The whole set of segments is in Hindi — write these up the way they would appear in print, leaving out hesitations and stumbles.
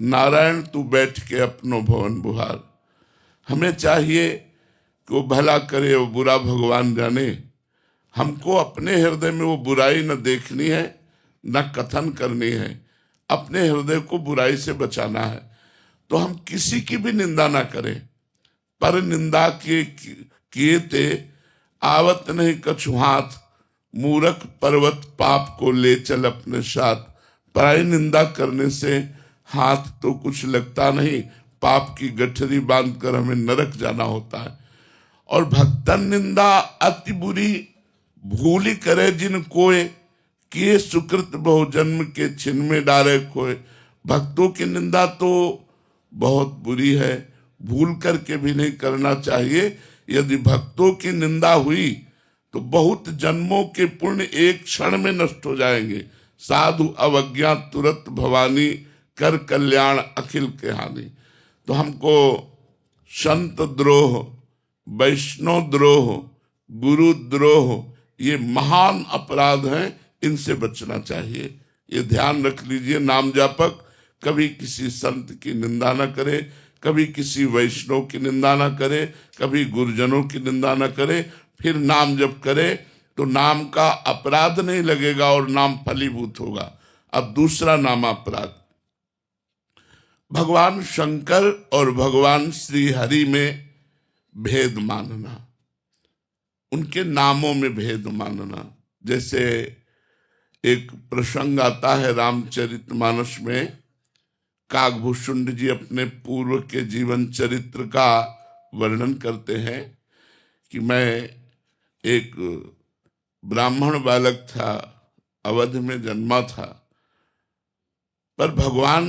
नारायण तू बैठ के अपनो भवन बुहार। हमें चाहिए कि वो भला करे वो बुरा भगवान जाने। हमको अपने हृदय में वो बुराई न देखनी है न कथन करनी है, अपने हृदय को बुराई से बचाना है। तो हम किसी की भी निंदा ना करें। पर निंदा किए ते आवत नहीं कछु हाथ, मूरख पर्वत पाप को ले चल अपने साथ। पराई निंदा करने से हाथ तो कुछ लगता नहीं, पाप की गठरी बांधकर हमें नरक जाना होता है। और भक्तन निंदा अति बुरी, भूली करे जिन कोय, किए सुकृत बहु जन्म के छिन में डारे खोए। भक्तों की निंदा तो बहुत बुरी है, भूल करके भी नहीं करना चाहिए। यदि भक्तों की निंदा हुई तो बहुत जन्मों के पुण्य एक क्षण में नष्ट हो जाएंगे। साधु अवज्ञा तुरंत भवानी, कर कल्याण अखिल के हानि। तो हमको संत द्रोह, वैष्णव द्रोह, गुरु द्रोह ये महान अपराध हैं, इनसे बचना चाहिए। ये ध्यान रख लीजिए। नाम जापक कभी किसी संत की निंदा न करे, कभी किसी वैष्णव की निंदा न करे, कभी गुरुजनों की निंदा न करे। फिर नाम जप करे तो नाम का अपराध नहीं लगेगा और नाम फलीभूत होगा। अब दूसरा नाम अपराध, भगवान शंकर और भगवान श्री हरि में भेद मानना, उनके नामों में भेद मानना। जैसे एक प्रसंग आता है रामचरितमानस में, काकभूषुंड जी अपने पूर्व के जीवन चरित्र का वर्णन करते हैं कि मैं एक ब्राह्मण बालक था, अवध में जन्मा था, पर भगवान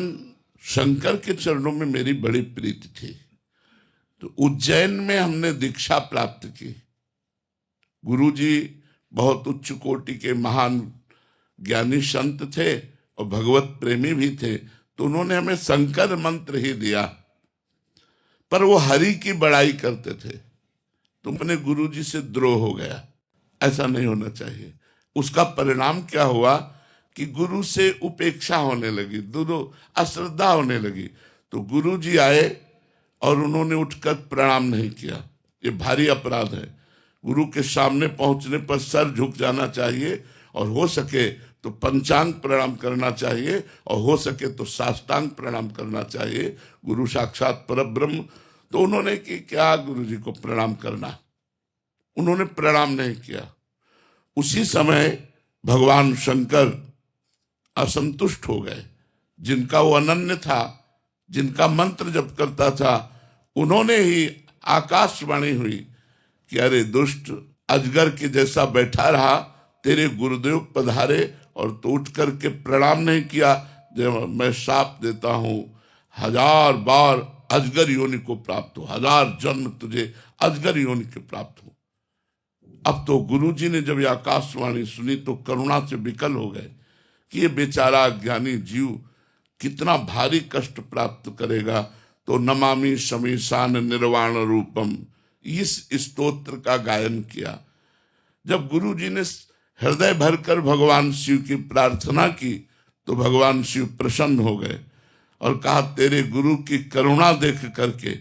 शंकर के चरणों में मेरी बड़ी प्रीति थी। तो उज्जैन में हमने दीक्षा प्राप्त की। गुरुजी बहुत उच्च कोटि के महान ज्ञानी संत थे और भगवत प्रेमी भी थे, तो उन्होंने हमें शंकर मंत्र ही दिया, पर वो हरि की बड़ाई करते थे। तुमने गुरुजी से द्रोह हो गया, ऐसा नहीं होना चाहिए। उसका परिणाम क्या हुआ कि गुरु से उपेक्षा होने लगी, अश्रद्धा होने लगी। तो गुरुजी आए और उन्होंने उठकर प्रणाम नहीं किया। ये भारी अपराध है। गुरु के सामने पहुंचने पर सर झुक जाना चाहिए, और हो सके तो पंचांग प्रणाम करना चाहिए, और हो सके तो साष्टांग प्रणाम करना चाहिए। गुरु साक्षात परब्रह्म। तो उन्होंने कि क्या गुरु जी को प्रणाम करना, उन्होंने प्रणाम नहीं किया। उसी समय भगवान शंकर असंतुष्ट हो गए। जिनका वो अनन्य था, जिनका मंत्र जप करता था, उन्होंने ही आकाशवाणी हुई कि अरे दुष्ट, अजगर के जैसा बैठा रहा, तेरे गुरुदेव पधारे और तो उठ करके प्रणाम नहीं किया। जब मैं शाप देता हूं 1000 बार अजगर योनि को प्राप्त हो, 1000 जन्म तुझे अजगर योनि के प्राप्त हो। अब तो गुरुजी ने जब ये आकाशवाणी सुनी तो करुणा से विकल हो गए कि ये बेचारा ज्ञानी जीव कितना भारी कष्ट प्राप्त करेगा। तो नमामि शमीशान निर्वाण रूपम, इस स्तोत्र का गायन किया। जब गुरुजी ने हृदय भरकर भगवान शिव की प्रार्थना की तो भगवान शिव प्रसन्न हो गए और कहा, तेरे गुरु की करुणा देख करके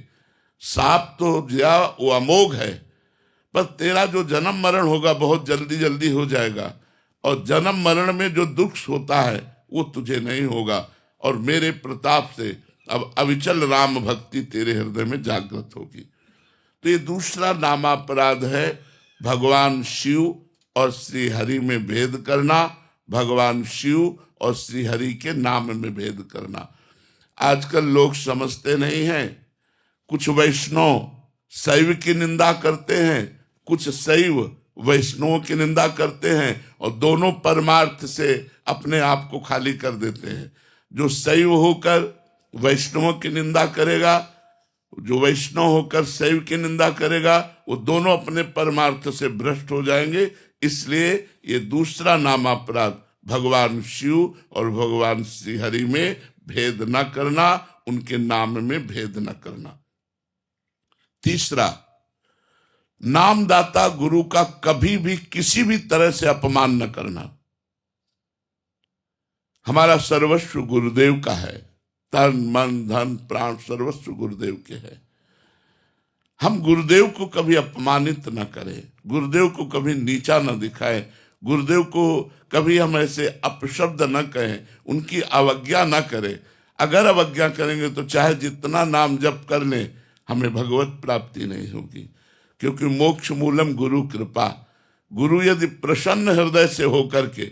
साप तो दिया वो अमोघ है, पर तेरा जो जन्म मरण होगा बहुत जल्दी जल्दी हो जाएगा, और जन्म मरण में जो दुख होता है वो तुझे नहीं होगा, और मेरे प्रताप से अब अविचल राम भक्ति तेरे हृदय में जागृत होगी। तो ये दूसरा नामापराध है, भगवान शिव और श्री हरि में भेद करना, भगवान शिव और श्री हरि के नाम में भेद करना। आजकल लोग समझते नहीं हैं। कुछ वैष्णव शैव की निंदा करते हैं, कुछ शैव वैष्णवों की निंदा करते हैं, और दोनों परमार्थ से अपने आप को खाली कर देते हैं। जो शैव होकर वैष्णवों की निंदा करेगा, जो वैष्णव होकर शैव की निंदा करेगा, वो दोनों अपने परमार्थ से भ्रष्ट हो जाएंगे। इसलिए ये दूसरा नामापराध, भगवान शिव और भगवान श्री हरि में भेद न करना, उनके नाम में भेद न करना। तीसरा, नामदाता गुरु का कभी भी किसी भी तरह से अपमान न करना। हमारा सर्वस्व गुरुदेव का है, तन मन धन प्राण सर्वस्व गुरुदेव के है। हम गुरुदेव को कभी अपमानित न करें, गुरुदेव को कभी नीचा न दिखाएं, गुरुदेव को कभी हम ऐसे अपशब्द न कहें, उनकी अवज्ञा न करें। अगर अवज्ञा करेंगे तो चाहे जितना नाम जप कर लें, हमें भगवत प्राप्ति नहीं होगी। क्योंकि मोक्ष मूलम गुरु कृपा। गुरु यदि प्रसन्न हृदय से होकर के,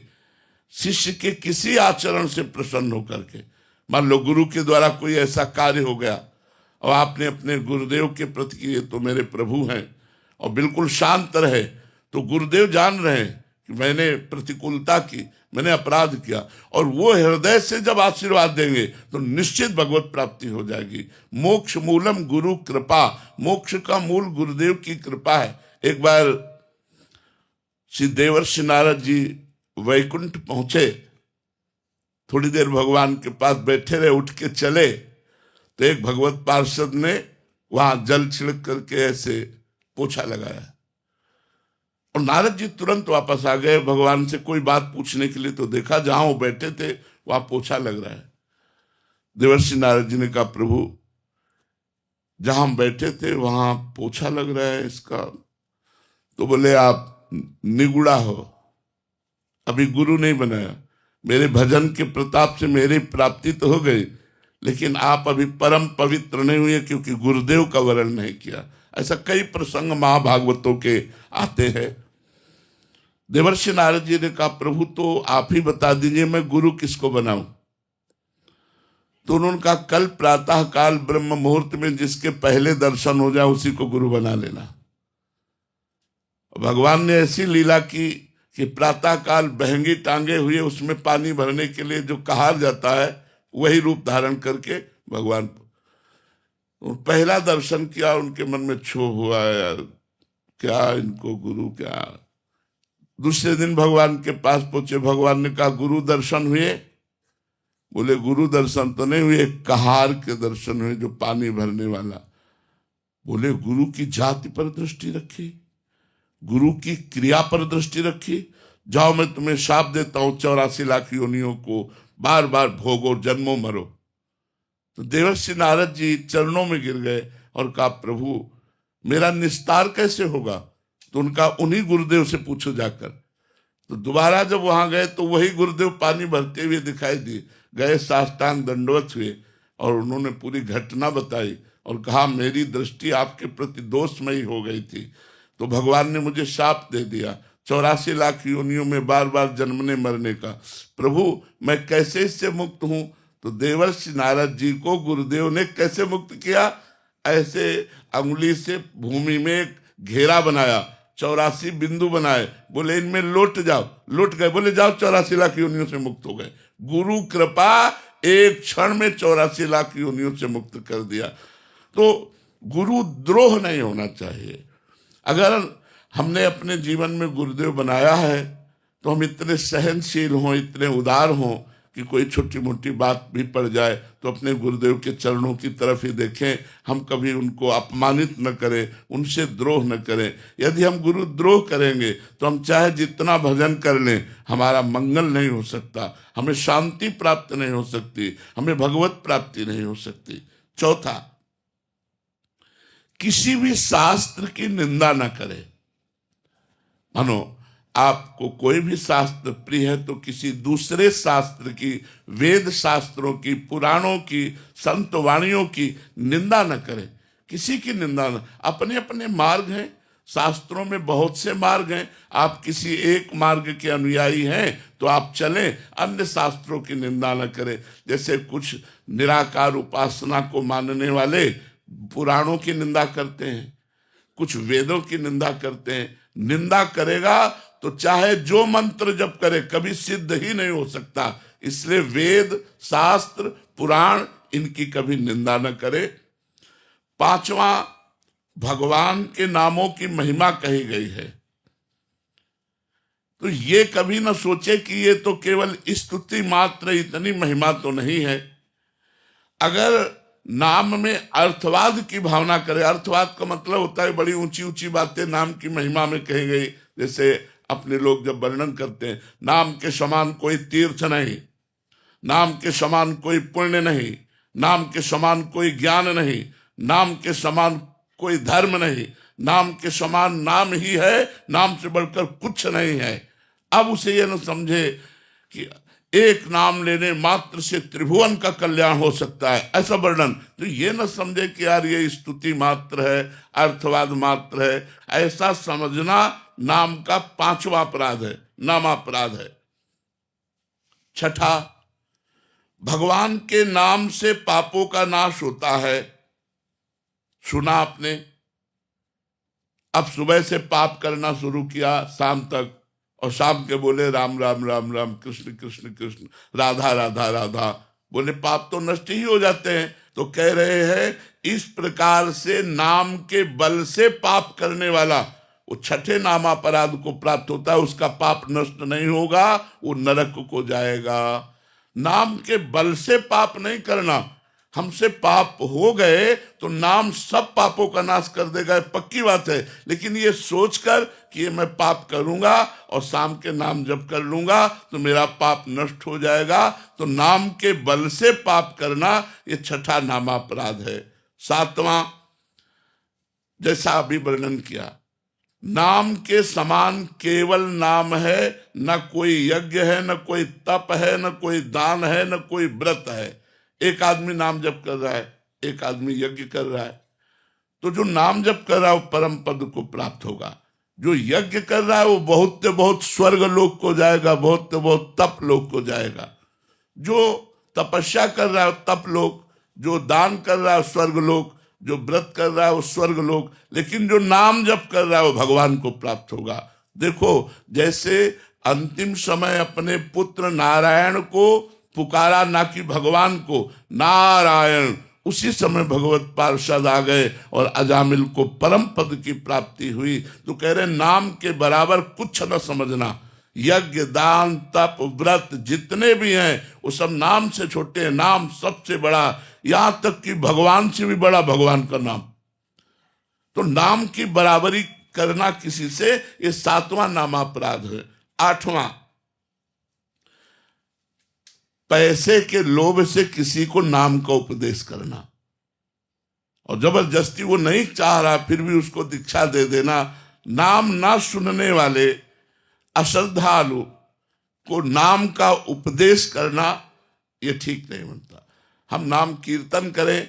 शिष्य के किसी आचरण से प्रसन्न होकर के, मान लो गुरु के द्वारा कोई ऐसा कार्य हो गया और आपने अपने गुरुदेव के प्रति कि ये तो मेरे प्रभु हैं, और बिल्कुल शांत रहे, तो गुरुदेव जान रहे हैं कि मैंने प्रतिकूलता की, मैंने अपराध किया, और वो हृदय से जब आशीर्वाद देंगे तो निश्चित भगवत प्राप्ति हो जाएगी। मोक्ष मूलम गुरु कृपा। मोक्ष का मूल गुरुदेव की कृपा है। एक बार श्री देवर्षि नारद जी वैकुंठ पहुंचे, थोड़ी देर भगवान के पास बैठे रहे, उठ के चले तो एक भगवत पार्षद ने वहां जल छिड़क करके ऐसे पोछा लगाया, और नारद जी तुरंत वापस आ गए भगवान से कोई बात पूछने के लिए। तो देखा जहां वो बैठे थे वहां पोछा लग रहा है। देवर्षि नारद जी ने कहा, प्रभु जहां हम बैठे थे वहां पोछा लग रहा है इसका। तो बोले, आप निगुड़ा हो, अभी गुरु नहीं बनाया। मेरे भजन के प्रताप से मेरी प्राप्ति तो हो गई, लेकिन आप अभी परम पवित्र नहीं हुए, क्योंकि गुरुदेव का वरण नहीं किया। ऐसा कई प्रसंग महाभागवतों के आते हैं। देवर्षि नारद जी ने कहा, प्रभु तो आप ही बता दीजिए मैं गुरु किसको बनाऊं। तो उन्होंने कहा, कल प्रातः काल ब्रह्म मुहूर्त में जिसके पहले दर्शन हो जाए उसी को गुरु बना लेना। भगवान ने ऐसी लीला की कि प्रातः काल बहंगी टांगे हुए उसमें पानी भरने के लिए जो कहार जाता है, वही रूप धारण करके भगवान पहला दर्शन किया। उनके मन में क्षोभ हुआ, यार क्या इनको गुरु क्या। दूसरे दिन भगवान के पास पहुंचे, भगवान ने कहा, गुरु दर्शन हुए? बोले, गुरु दर्शन तो नहीं हुए, कहार के दर्शन हुए जो पानी भरने वाला। बोले, गुरु की जाति पर दृष्टि रखी, गुरु की क्रिया पर दृष्टि रखी। जाओ मैं तुम्हें शाप देता हूं, 84 लाख योनियों को बार बार भोगो, जन्मों मरो। तो देवर्षि नारद जी चरणों में गिर गए और कहा, प्रभु मेरा निस्तार कैसे होगा? तो उनका उन्हीं गुरुदेव से पूछो जाकर। तो दोबारा जब वहां गए तो वही गुरुदेव पानी भरते हुए दिखाई दिए। गए, साष्टांग दंडवत हुए और उन्होंने पूरी घटना बताई और कहा, मेरी दृष्टि आपके प्रति दोषमयी हो गई थी, तो भगवान ने मुझे शाप दे दिया 84 लाख योनियों में बार बार जन्मने मरने का। प्रभु मैं कैसे इससे मुक्त हूं? तो देवर्षि नारद जी को गुरुदेव ने कैसे मुक्त किया? ऐसे अंगुली से भूमि में घेरा बनाया, 84 बिंदु बनाए, बोले इनमें लौट जाओ। लौट गए, बोले जाओ 84 लाख योनियों से मुक्त हो गए। गुरु कृपा एक क्षण में 84 लाख योनियों से मुक्त कर दिया। तो गुरु द्रोह नहीं होना चाहिए। अगर हमने अपने जीवन में गुरुदेव बनाया है तो हम इतने सहनशील हों, इतने उदार हों कि कोई छोटी मोटी बात भी पड़ जाए तो अपने गुरुदेव के चरणों की तरफ ही देखें। हम कभी उनको अपमानित न करें, उनसे द्रोह न करें। यदि हम गुरु द्रोह करेंगे तो हम चाहे जितना भजन कर लें, हमारा मंगल नहीं हो सकता, हमें शांति प्राप्त नहीं हो सकती, हमें भगवत प्राप्ति नहीं हो सकती। चौथा, किसी भी शास्त्र की निंदा न करें। मानो आपको कोई भी शास्त्र प्रिय है तो किसी दूसरे शास्त्र की, वेद शास्त्रों की, पुराणों की, संत वाणियों की निंदा न करें। किसी की निंदा न, अपने अपने मार्ग हैं, शास्त्रों में बहुत से मार्ग हैं। आप किसी एक मार्ग के अनुयायी हैं तो आप चलें, अन्य शास्त्रों की निंदा न करें। जैसे कुछ निराकार उपासना को मानने वाले पुराणों की निंदा करते हैं, कुछ वेदों की निंदा करते हैं। निंदा करेगा तो चाहे जो मंत्र जप करे कभी सिद्ध ही नहीं हो सकता। इसलिए वेद, शास्त्र, पुराण इनकी कभी निंदा न करे। पांचवा, भगवान के नामों की महिमा कही गई है तो ये कभी न सोचे कि ये तो केवल स्तुति मात्र, इतनी महिमा तो नहीं है। अगर नाम में अर्थवाद की भावना करे, अर्थवाद का मतलब होता है बड़ी ऊंची ऊंची बातें नाम की महिमा में कही गई। जैसे अपने लोग जब वर्णन करते हैं, नाम के समान कोई तीर्थ नहीं, नाम के समान कोई पुण्य नहीं, नाम के समान कोई ज्ञान नहीं, नाम के समान कोई धर्म नहीं, नाम के समान नाम ही है, नाम से बढ़कर कुछ नहीं है। अब उसे यह न समझे कि एक नाम लेने मात्र से त्रिभुवन का कल्याण हो सकता है, ऐसा वर्णन। तो ये न समझे कि यार ये स्तुति मात्र है, अर्थवाद मात्र है, ऐसा समझना नाम का 5वां अपराध है, नामापराध है। छठा, भगवान के नाम से पापों का नाश होता है। सुना आपने, अब सुबह से पाप करना शुरू किया शाम तक, और शाम के बोले राम राम राम राम, कृष्ण कृष्ण कृष्ण, राधा राधा राधा, बोले पाप तो नष्ट ही हो जाते हैं। तो कह रहे हैं इस प्रकार से नाम के बल से पाप करने वाला वो छठे नामापराध को प्राप्त होता है, उसका पाप नष्ट नहीं होगा, वो नरक को जाएगा। नाम के बल से पाप नहीं करना, हमसे पाप हो गए तो नाम सब पापों का नाश कर देगा, पक्की बात है। लेकिन ये सोचकर कि ये मैं पाप करूंगा और शाम के नाम जप कर लूंगा तो मेरा पाप नष्ट हो जाएगा, तो नाम के बल से पाप करना ये छठा नामापराध है। 7वां, जैसा अभी वर्णन किया, नाम के समान केवल नाम है, न कोई यज्ञ है, न कोई तप है, न कोई दान है, न कोई व्रत है। एक आदमी नाम जप कर रहा है, एक आदमी यज्ञ कर रहा है, तो जो नाम जप कर रहा है वो परम पद को प्राप्त होगा। जो यज्ञ कर रहा है वो बहुत से बहुत स्वर्ग लोक को जाएगा, बहुत से बहुत तप लोक को जाएगा। जो तपस्या कर रहा है वो तप लोक, जो दान कर रहा है वो स्वर्ग लोक, जो व्रत कर रहा है वो स्वर्ग लोक, लेकिन जो नाम जप कर रहा है वो भगवान को प्राप्त होगा। देखो, जैसे अंतिम समय अपने पुत्र नारायण को पुकारा, ना कि भगवान को, नारायण, उसी समय भगवत पार्षद आ गए और अजामिल को परम पद की प्राप्ति हुई। तो कह रहे नाम के बराबर कुछ न समझना। यज्ञ दान तप व्रत जितने भी हैं वो सब नाम से छोटे हैं, नाम सबसे बड़ा, यहां तक कि भगवान से भी बड़ा भगवान का नाम। तो नाम की बराबरी करना किसी से, ये 7वां नामापराध है। 8वां, पैसे के लोभ से किसी को नाम का उपदेश करना, और जबरदस्ती वो नहीं चाह रहा फिर भी उसको दीक्षा दे देना। नाम ना सुनने वाले अश्रद्धालु को नाम का उपदेश करना ये ठीक नहीं बनता। हम नाम कीर्तन करें,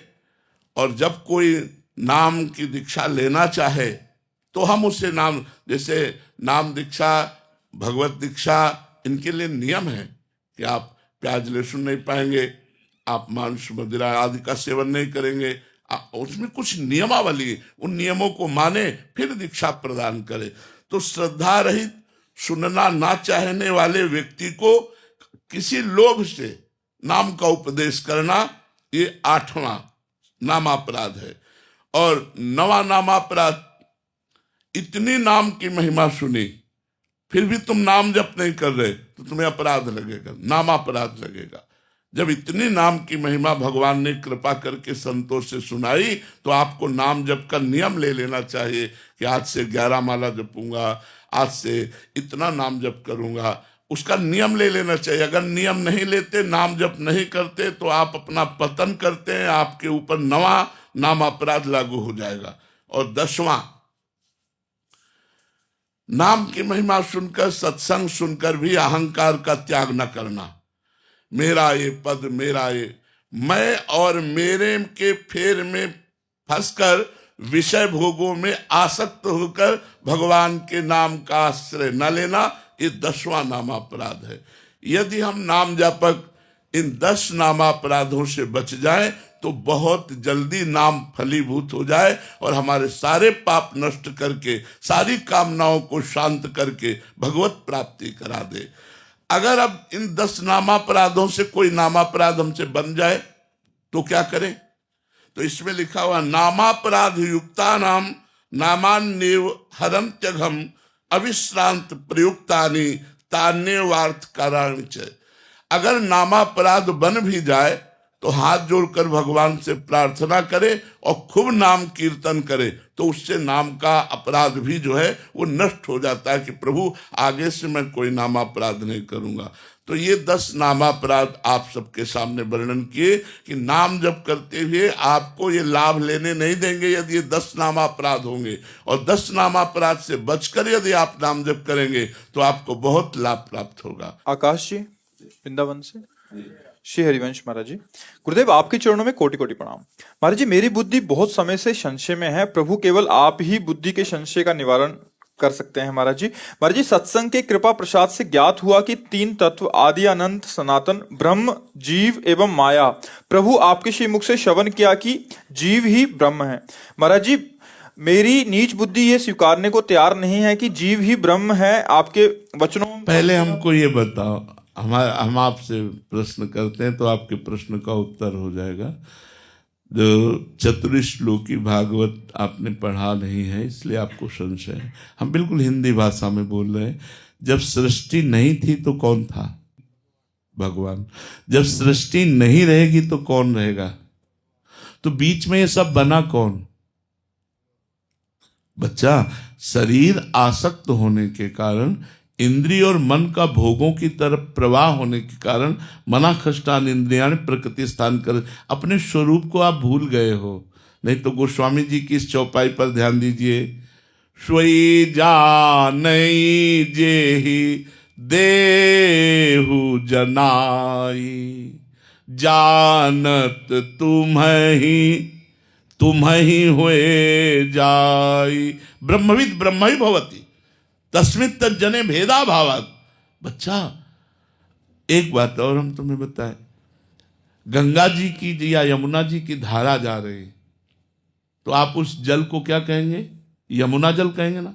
और जब कोई नाम की दीक्षा लेना चाहे तो हम उसे नाम, जैसे नाम दीक्षा, भगवत दीक्षा, इनके लिए नियम है कि आप प्याज लहसुन नहीं पाएंगे, आप मांस मदिरा आदि का सेवन नहीं करेंगे, उसमें कुछ नियमावली, उन नियमों को माने फिर दीक्षा प्रदान करे। तो श्रद्धा रहित, सुनना ना चाहने वाले व्यक्ति को किसी लोभ से नाम का उपदेश करना, ये 8वां नामापराध है। और 9वां नामापराध, इतनी नाम की महिमा सुनी फिर भी तुम नाम जप नहीं कर रहे तो तुम्हें अपराध लगेगा, नामापराध लगेगा। जब इतनी नाम की महिमा भगवान ने कृपा करके संतों से सुनाई तो आपको नाम जप का नियम ले लेना चाहिए कि आज से 11 माला जपूंगा, आज से इतना नाम जप करूंगा, उसका नियम ले लेना चाहिए। अगर नियम नहीं लेते, नाम जप नहीं करते, तो आप अपना पतन करते हैं, आपके ऊपर 9वां नामापराध लागू हो जाएगा। और 10वां, नाम की महिमा सुनकर, सत्संग सुनकर भी अहंकार का त्याग न करना। मेरा ये पद, मेरा ये, मैं और मेरे के फेर में फंसकर विषय भोगों में आसक्त होकर भगवान के नाम का आश्रय न लेना, ये 10वां नामापराध है। यदि हम नाम जापक इन 10 नामापराधों से बच जाएं तो बहुत जल्दी नाम फलीभूत हो जाए और हमारे सारे पाप नष्ट करके, सारी कामनाओं को शांत करके भगवत प्राप्ति करा दे। अगर अब इन 10 नामापराधों से कोई नामापराध हमसे बन जाए तो क्या करें? तो इसमें लिखा हुआ, नामापराध युक्ता नाम नामान्येव हरन्त्यघम अविश्रांत प्रयुक्तानि तान्यवार्थ काराणि च। अगर नामापराध बन भी जाए तो हाथ जोड़कर भगवान से प्रार्थना करे और खूब नाम कीर्तन करे, तो उससे नाम का अपराध भी जो है वो नष्ट हो जाता है कि प्रभु आगे से मैं कोई नामापराध नहीं करूंगा। तो ये 10 नामापराध आप सबके सामने वर्णन किए कि नाम जप करते हुए आपको ये लाभ लेने नहीं देंगे यदि ये 10 नामापराध होंगे, और 10 नामापराध से बचकर यदि आप नाम जप करेंगे तो आपको बहुत लाभ प्राप्त होगा। आकाश जी वृंदावन से, श्री हरिवंश महाराज जी, गुरुदेव आपके चरणों में कोटि कोटि प्रणाम। महाराज जी, मेरी बुद्धि बहुत समय से संशय में है, प्रभु केवल आप ही बुद्धि के संशय का निवारण कर सकते हैं। महाराज जी सत्संग के कृपा प्रसाद से ज्ञात हुआ कि 3 तत्व आदि अनंत सनातन ब्रह्म, जीव एवं माया, प्रभु आपके श्री मुख से श्रवण किया कि जीव ही ब्रह्म है। महाराज जी, मेरी नीच बुद्धि ये स्वीकारने को तैयार नहीं है कि जीव ही ब्रह्म है। आपके वचनों पहले हमको ये बताओ, हम आपसे प्रश्न करते हैं तो आपके प्रश्न का उत्तर हो जाएगा। जो चतुर्श्लोकी भागवत आपने पढ़ा नहीं है इसलिए आपको संशय है। हम बिल्कुल हिंदी भाषा में बोल रहे हैं। जब सृष्टि नहीं थी तो कौन था? भगवान। जब सृष्टि नहीं रहेगी तो कौन रहेगा? तो बीच में ये सब बना कौन? बच्चा, शरीर आसक्त होने के कारण, इंद्रिय और मन का भोगों की तरफ प्रवाह होने के कारण मना खष्टान इंद्रियाण प्रकृति स्थान कर, अपने स्वरूप को आप भूल गए हो। नहीं तो गोस्वामी जी की इस चौपाई पर ध्यान दीजिए। स्वई जानई जेहि देहु जनाई, जानत तुम ही हुए जाई, ब्रह्मविद ब्रह्म ही भवति तस्मित् तज्जने भेदा भावात्। बच्चा, एक बात और हम तुम्हें बताएं, गंगा जी की या यमुना जी की धारा जा रही, तो आप उस जल को क्या कहेंगे? यमुना जल कहेंगे ना।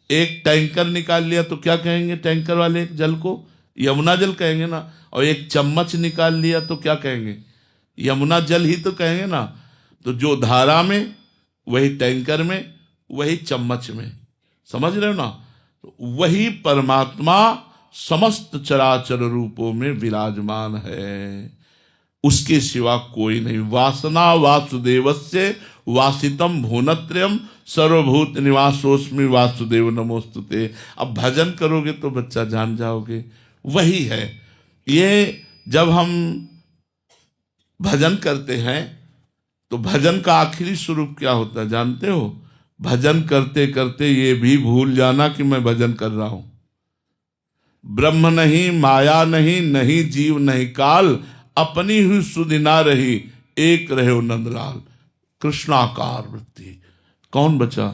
एक टैंकर निकाल लिया तो क्या कहेंगे? टैंकर वाले एक जल को यमुना जल कहेंगे ना। और एक चम्मच निकाल लिया तो क्या कहेंगे? यमुना जल ही तो कहेंगे ना। तो जो धारा में, वही टैंकर में, वही चम्मच में, समझ रहे हो ना? तो वही परमात्मा समस्त चराचर रूपों में विराजमान है, उसके सिवा कोई नहीं। वासना वासुदेवस्य वासितम भुवनत्रयम् सर्वभूत निवासोस्मि वासुदेव नमोस्तुते। अब भजन करोगे तो बच्चा जान जाओगे, वही है। ये जब हम भजन करते हैं तो भजन का आखिरी स्वरूप क्या होता है जानते हो? भजन करते करते ये भी भूल जाना कि मैं भजन कर रहा हूं। ब्रह्म नहीं, माया नहीं, नहीं जीव नहीं काल, अपनी हुई सुधि ना रही, एक रहे नंदलाल। कृष्णाकार वृत्ति। कौन बचा?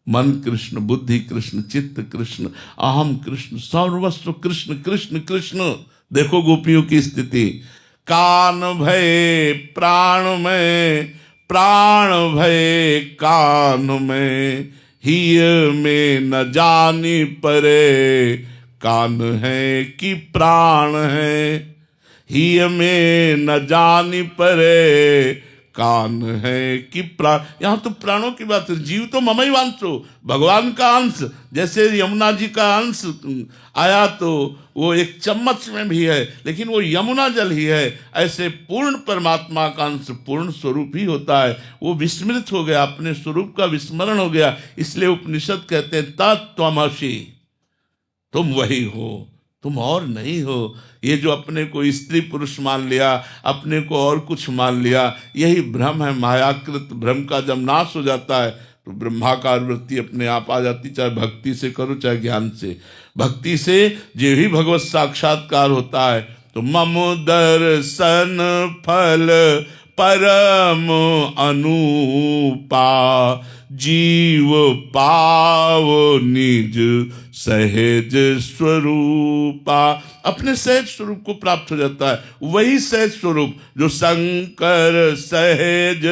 मन कृष्ण, बुद्धि कृष्ण, चित्त कृष्ण, अहम कृष्ण, सर्वस्व कृष्ण कृष्ण कृष्ण। देखो गोपियों की स्थिति। कान भय प्राण में, प्राण भय कान में, हिय में न जानी परे, कान है कि प्राण है, हिय में न जानी परे, कान है कि प्राण। यहां तो प्राणों की बात है। जीव तो ममई वांसो, भगवान का अंश। जैसे यमुना जी का अंश आया तो वो एक चम्मच में भी है, लेकिन वो यमुना जल ही है। ऐसे पूर्ण परमात्मा का अंश पूर्ण स्वरूप ही होता है। वो विस्मृत हो गया, अपने स्वरूप का विस्मरण हो गया। इसलिए उपनिषद कहते हैं तत्त्वमसि, तुम वही हो, तुम और नहीं हो। ये जो अपने को स्त्री पुरुष मान लिया, अपने को और कुछ मान लिया, यही भ्रम है। मायाकृत भ्रम का जब नाश हो जाता है तो ब्रह्माकार वृत्ति अपने आप आ जाती। चाहे भक्ति से करो चाहे ज्ञान से। भक्ति से जो ही भगवत साक्षात्कार होता है तो मम दर्शन फल परम अनुपा, जीव पाव निज सहज स्वरूपा। अपने सहज स्वरूप को प्राप्त हो जाता है। वही सहज स्वरूप जो शंकर सहज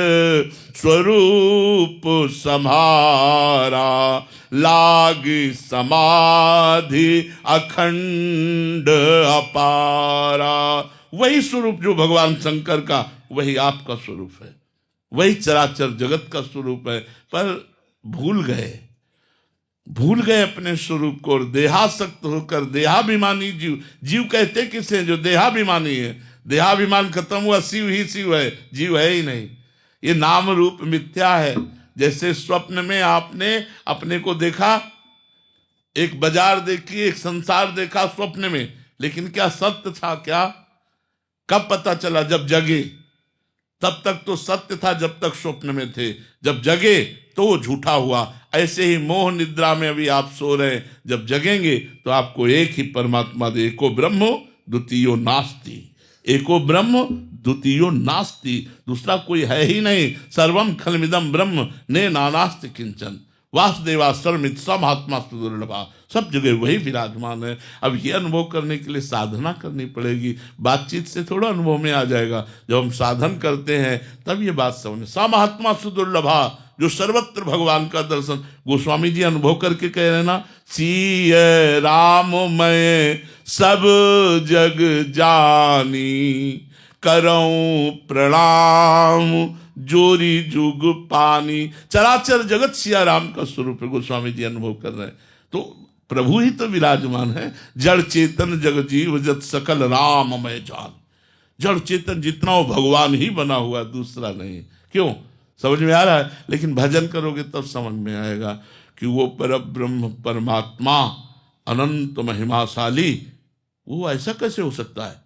स्वरूप सम्हारा, लागी समाधि अखंड अपारा। वही स्वरूप जो भगवान शंकर का, वही आपका स्वरूप है, वही चराचर जगत का स्वरूप है। पर भूल गए अपने स्वरूप को, और देहासक्त होकर देहाभिमानी जीव कहते किसे? जो देहाभिमानी है। देहाभिमान खत्म हुआ, शिव ही शिव है, जीव है ही नहीं। ये नाम रूप मिथ्या है। जैसे स्वप्न में आपने अपने को देखा, एक बाजार देखी, एक संसार देखा स्वप्न में, लेकिन क्या सत्य था क्या? कब पता चला? जब जगे। तब तक तो सत्य था जब तक स्वप्न में थे, जब जगे तो वो झूठा हुआ। ऐसे ही मोह निद्रा में अभी आप सो रहे हैं, जब जगेंगे तो आपको एक ही परमात्मा दे। एको ब्रह्मो द्वितीयो नास्ति, एको ब्रह्म द्वितीयो नास्ति, दूसरा कोई है ही नहीं। सर्वम खलमिदम ब्रह्म ने नानास्ति किंचन, वासुदेवा सर्वमित समात्मा सुदुर्लभा, सब जगह वही विराजमान है। अब ये अनुभव करने के लिए साधना करनी पड़ेगी, बातचीत से थोड़ा अनुभव में आ जाएगा। जब हम साधन करते हैं तब ये बात समझ। समात्मा सुदुर्लभा, जो सर्वत्र भगवान का दर्शन, गोस्वामी जी अनुभव करके कह रहे ना, सीय राम मैं सब जग जानी, करऊं प्रणाम जोरी जुग पानी। चराचर जगत सिया राम का स्वरूप है, गोस्वामी जी अनुभव कर रहे हैं। तो प्रभु ही तो विराजमान है। जड़ चेतन जग जीव जत सकल राम मैं जान, जड़ चेतन जितना वो भगवान ही बना हुआ, दूसरा नहीं। क्यों? समझ में आ रहा है? लेकिन भजन करोगे तब समझ में आएगा कि वो परब्रह्म परमात्मा अनंत महिमाशाली, वो ऐसा कैसे हो सकता है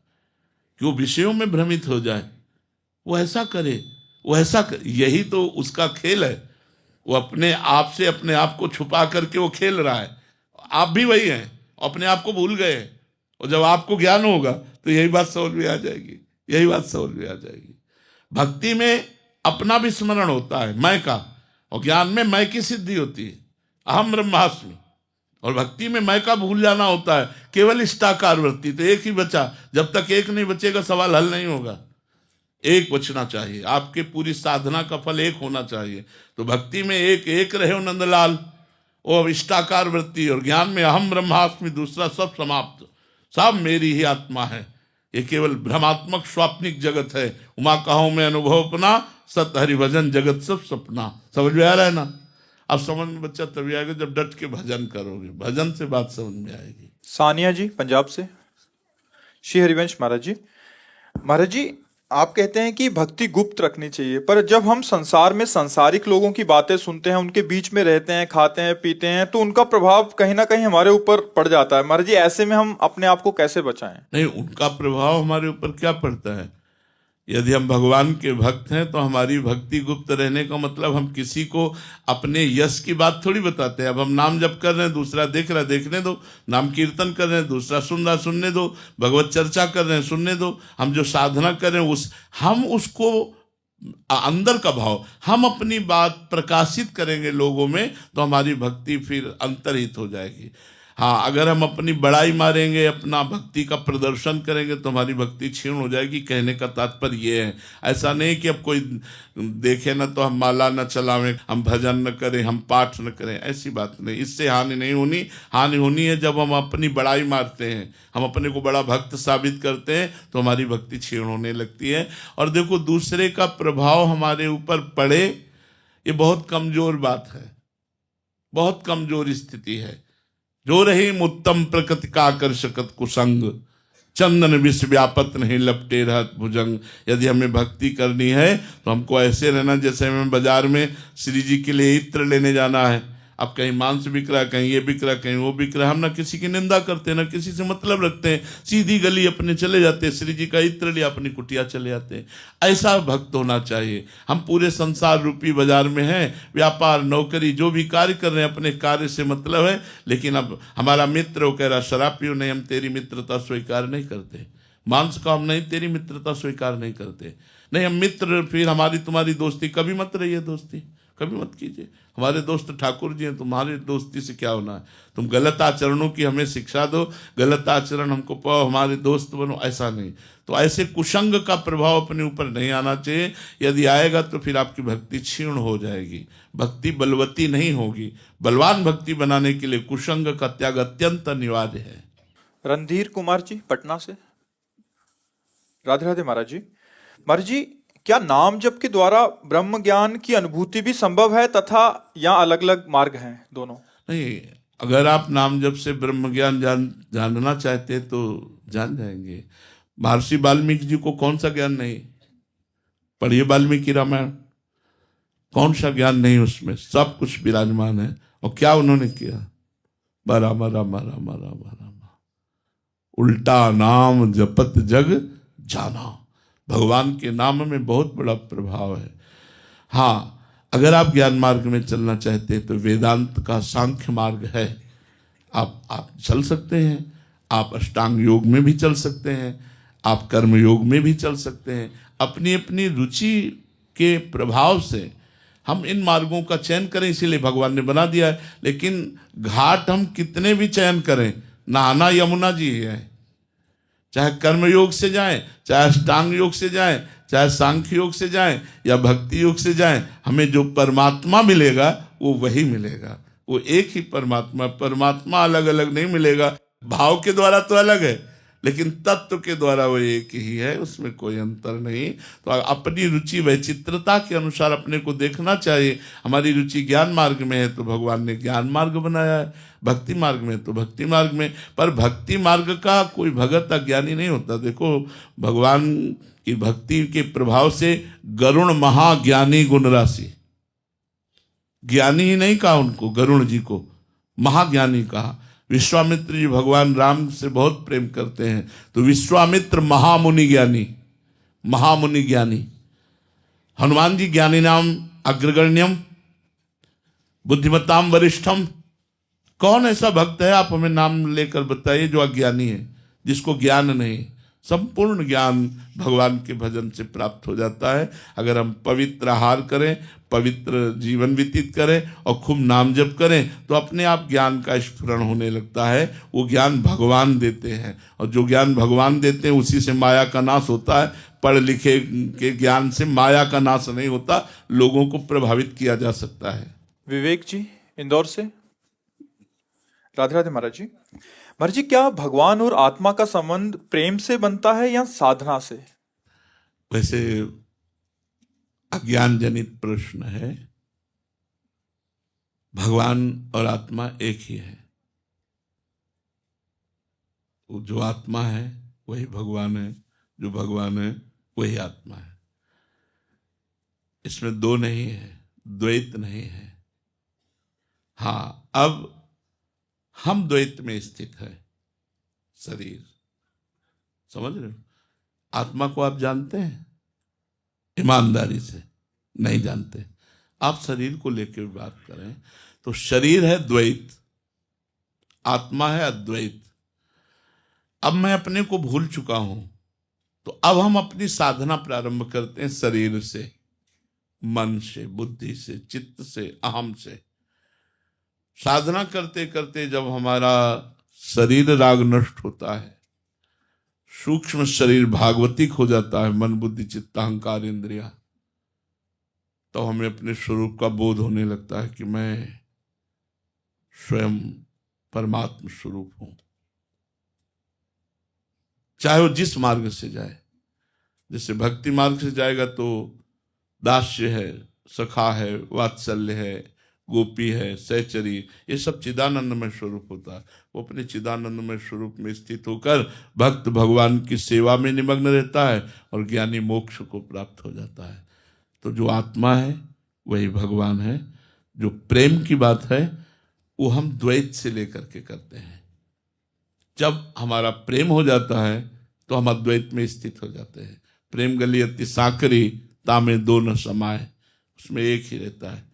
कि वो विषयों में भ्रमित हो जाए, वो ऐसा करे, वो ऐसा यही तो उसका खेल है। वो अपने आप से अपने आप को छुपा करके वो खेल रहा है। आप भी वही हैं, अपने आप को भूल गए। और जब आपको ज्ञान होगा तो यही बात समझ में आ जाएगी, यही बात समझ में आ जाएगी। भक्ति में अपना भी स्मरण होता है, मैं का, और ज्ञान में मैं की सिद्धि होती है, अहम ब्रह्मास्मि। और भक्ति में मैं का भूल जाना होता है, केवल इष्टाकार वृत्ति। तो एक ही बचा, जब तक एक नहीं बचेगा सवाल हल नहीं होगा। एक बचना चाहिए, आपके पूरी साधना का फल एक होना चाहिए। तो भक्ति में एक एक रहे हो नंदलाल, वो इष्टाकार वृत्ति, और ज्ञान में अहम ब्रह्मास्मि, दूसरा सब समाप्त, सब मेरी ही आत्मा है। ये केवल भ्रमात्मक स्वाप्निक जगत है। उमा कहो मैं अनुभव अपना, सत हरिभजन जगत सब सपना। समझ में आ रहा है ना? अब समझ में बच्चा तभी आएगा जब डट के भजन करोगे, भजन से बात समझ में आएगी। सानिया जी पंजाब से। श्री हरिवंश महाराज जी, महाराज जी आप कहते हैं कि भक्ति गुप्त रखनी चाहिए, पर जब हम संसार में सांसारिक लोगों की बातें सुनते हैं, उनके बीच में रहते हैं, खाते हैं पीते हैं, तो उनका प्रभाव कहीं ना कहीं हमारे ऊपर पड़ जाता है। महाराज जी ऐसे में हम अपने आप को कैसे बचाएं? नहीं, उनका प्रभाव हमारे ऊपर क्या पड़ता है? यदि हम भगवान के भक्त हैं तो हमारी भक्ति गुप्त रहने का मतलब हम किसी को अपने यश की बात थोड़ी बताते हैं। अब हम नाम जप कर रहे हैं, दूसरा देख रहा है, देखने दो। नाम कीर्तन कर रहे हैं, दूसरा सुन रहा, सुनने दो। भगवत चर्चा कर रहे हैं, सुनने दो। हम जो साधना कर रहे हैं हम उसको अंदर का भाव हम अपनी बात प्रकाशित करेंगे लोगों में, तो हमारी भक्ति फिर अंतर्हित हो जाएगी। हाँ, अगर हम अपनी बड़ाई मारेंगे, अपना भक्ति का प्रदर्शन करेंगे, तो हमारी भक्ति क्षीण हो जाएगी। कहने का तात्पर्य ये है, ऐसा नहीं कि अब कोई देखे ना तो हम माला न चलावें, हम भजन न करें, हम पाठ न करें, ऐसी बात नहीं। इससे हानि नहीं होनी। हानि होनी है जब हम अपनी बड़ाई मारते हैं, हम अपने को बड़ा भक्त साबित करते हैं, तो हमारी भक्ति क्षीण होने लगती है। और देखो, दूसरे का प्रभाव हमारे ऊपर पड़े, ये बहुत कमजोर बात है, बहुत कमजोर स्थिति है। जो रही उत्तम प्रकृति का आकर्षकत कुसंग, चंदन विष व्यापत नहीं लपटे रहत भुजंग। यदि हमें भक्ति करनी है तो हमको ऐसे रहना जैसे हमें बाजार में श्री जी के लिए इत्र लेने जाना है। अब कहीं मांस बिक रहा है, कहीं ये बिक रहा है, कहीं वो बिक रहा है, हम ना किसी की निंदा करते, ना किसी से मतलब रखते हैं, सीधी गली अपने चले जाते हैं, श्री जी का इत्र लिया, अपनी कुटिया चले जाते हैं। ऐसा भक्त होना चाहिए। हम पूरे संसार रूपी बाजार में हैं, व्यापार नौकरी जो भी कार्य कर रहे हैं, अपने कार्य से मतलब है। लेकिन अब हमारा मित्र वो कह रहा शराब पियो, नहीं हम तेरी मित्रता स्वीकार नहीं करते। मांस का हम नहीं तेरी मित्रता स्वीकार नहीं करते। नहीं हम मित्र, फिर हमारी तुम्हारी दोस्ती कभी मत रही है, दोस्ती कभी मत कीजिए। हमारे दोस्त ठाकुर जी हैं, तुम्हारी दोस्ती से क्या होना है? तुम गलत आचरणों की हमें शिक्षा दो, गलत आचरण हमको पाओ, हमारे दोस्त बनो, ऐसा नहीं। तो ऐसे कुसंग का प्रभाव अपने ऊपर नहीं आना चाहिए। यदि आएगा तो फिर आपकी भक्ति क्षीण हो जाएगी, भक्ति बलवती नहीं होगी। बलवान भक्ति बनाने के लिए कुसंग का त्याग अत्यंत अनिवार्य है। रणधीर कुमार जी पटना से। राधे राधे महाराज जी। महाराज जी क्या नाम जप के द्वारा ब्रह्म ज्ञान की अनुभूति भी संभव है, तथा या अलग अलग मार्ग हैं दोनों? नहीं, अगर आप नाम जप से ब्रह्म ज्ञान जानना चाहते हैं तो जान जाएंगे। महर्षि वाल्मीकि जी को कौन सा ज्ञान नहीं? पढ़िए वाल्मीकि रामायण, कौन सा ज्ञान नहीं उसमें, सब कुछ विराजमान है। और क्या उन्होंने किया? रामा रामा रामा रामा रामा। उल्टा नाम जपत जग जाना। भगवान के नाम में बहुत बड़ा प्रभाव है। हाँ, अगर आप ज्ञान मार्ग में चलना चाहते हैं तो वेदांत का सांख्य मार्ग है, आप चल सकते हैं। आप अष्टांग योग में भी चल सकते हैं, आप कर्म योग में भी चल सकते हैं। अपनी अपनी रुचि के प्रभाव से हम इन मार्गों का चयन करें, इसीलिए भगवान ने बना दिया है। लेकिन घाट हम कितने भी चयन करें, नहाना यमुना जी है। चाहे कर्म योग से जाएं, चाहे अष्टांग योग से जाएं, चाहे सांख्य योग से जाएं या भक्ति योग से जाएं, हमें जो परमात्मा मिलेगा वो वही मिलेगा। वो एक ही परमात्मा अलग अलग नहीं मिलेगा। भाव के द्वारा तो अलग है, लेकिन तत्व के द्वारा वो एक ही है, उसमें कोई अंतर नहीं। तो अपनी रुचि वैचित्रता के अनुसार अपने को देखना चाहिए। हमारी रुचि ज्ञान मार्ग में है तो भगवान ने ज्ञान मार्ग बनाया है, भक्ति मार्ग में तो भक्ति मार्ग में। पर भक्ति मार्ग का कोई भगत अज्ञानी नहीं होता। देखो, भगवान की भक्ति के प्रभाव से गरुण महाज्ञानी गुण राशि, ज्ञानी ही नहीं कहा उनको, गरुण जी को महाज्ञानी कहा। विश्वामित्र जी भगवान राम से बहुत प्रेम करते हैं, तो विश्वामित्र महामुनि ज्ञानी, महामुनि ज्ञानी। हनुमान जी ज्ञानी नाम अग्रगण्यम बुद्धिमत्ताम वरिष्ठम। कौन ऐसा भक्त है, आप हमें नाम लेकर बताइए, जो अज्ञानी है, जिसको ज्ञान नहीं। संपूर्ण ज्ञान भगवान के भजन से प्राप्त हो जाता है। अगर हम पवित्र आहार करें, पवित्र जीवन व्यतीत करें और खूब नाम जप करें तो अपने आप ज्ञान का स्फुरण होने लगता है। वो ज्ञान भगवान देते हैं, और जो ज्ञान भगवान देते हैं उसी से माया का नाश होता है। पढ़ लिखे के ज्ञान से माया का नाश नहीं होता, लोगों को प्रभावित किया जा सकता है। विवेक जी इंदौर से। राधे राधे महाराज जी। महाराज जी, क्या भगवान और आत्मा का संबंध प्रेम से बनता है या साधना से? वैसे अज्ञान जनित प्रश्न है। भगवान और आत्मा एक ही है। वो जो आत्मा है वही भगवान है, जो भगवान है वही आत्मा है। इसमें दो नहीं है, द्वैत नहीं है। हाँ, अब हम द्वैत में स्थित है। शरीर, समझ रहे हो? आत्मा को आप जानते हैं? ईमानदारी से नहीं जानते। आप शरीर को लेकर बात करें तो शरीर है द्वैत, आत्मा है अद्वैत। अब मैं अपने को भूल चुका हूं, तो अब हम अपनी साधना प्रारंभ करते हैं शरीर से, मन से, बुद्धि से, चित्त से, अहम से। साधना करते करते जब हमारा शरीर राग नष्ट होता है, सूक्ष्म शरीर भागवतिक हो जाता है, मन बुद्धि चित्त अहंकार इंद्रिया, तो हमें अपने स्वरूप का बोध होने लगता है कि मैं स्वयं परमात्म स्वरूप हूं। चाहे वो जिस मार्ग से जाए, जैसे भक्ति मार्ग से जाएगा तो दास्य है, सखा है, वात्सल्य है, गोपी है, सहचरी, ये सब चिदानंदमय स्वरूप होता है। वो अपने चिदानंदमय स्वरूप में स्थित होकर भक्त भगवान की सेवा में निमग्न रहता है और ज्ञानी मोक्ष को प्राप्त हो जाता है। तो जो आत्मा है वही भगवान है। जो प्रेम की बात है वो हम द्वैत से लेकर के करते हैं। जब हमारा प्रेम हो जाता है तो हम अद्वैत में स्थित हो जाते हैं। प्रेम गली अति साकरी, तामे दो न समाए, उसमें एक ही रहता है।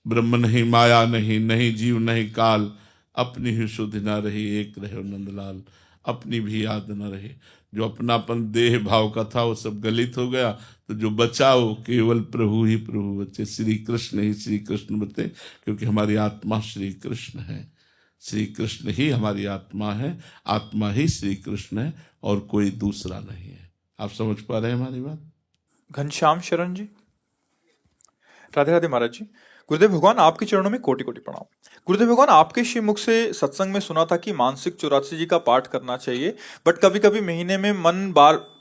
ब्रह्म नहीं, माया नहीं, नहीं जीव नहीं काल, अपनी ही सुध ना रही, एक रहे नंदलाल, अपनी भी याद न रही। जो अपनापन देह भाव का था वो सब गलित हो गया, तो जो बचा वो केवल प्रभु ही प्रभु बचे, श्री कृष्ण ही श्री कृष्ण बचे, क्योंकि हमारी आत्मा श्री कृष्ण है। श्री कृष्ण ही हमारी आत्मा है, आत्मा ही श्री कृष्ण है और कोई दूसरा नहीं है। आप समझ पा रहे हैं हमारी बात? घनश्याम शरण जी। राधे राधे महाराज जी। गुरुदेव भगवान, आपके चरणों में कोटि कोटि प्रणाम। गुरुदेव भगवान, आपके श्री मुख से सत्संग में सुना था कि मानसिक 84 जी का पाठ करना चाहिए, बट कभी कभी महीने में मन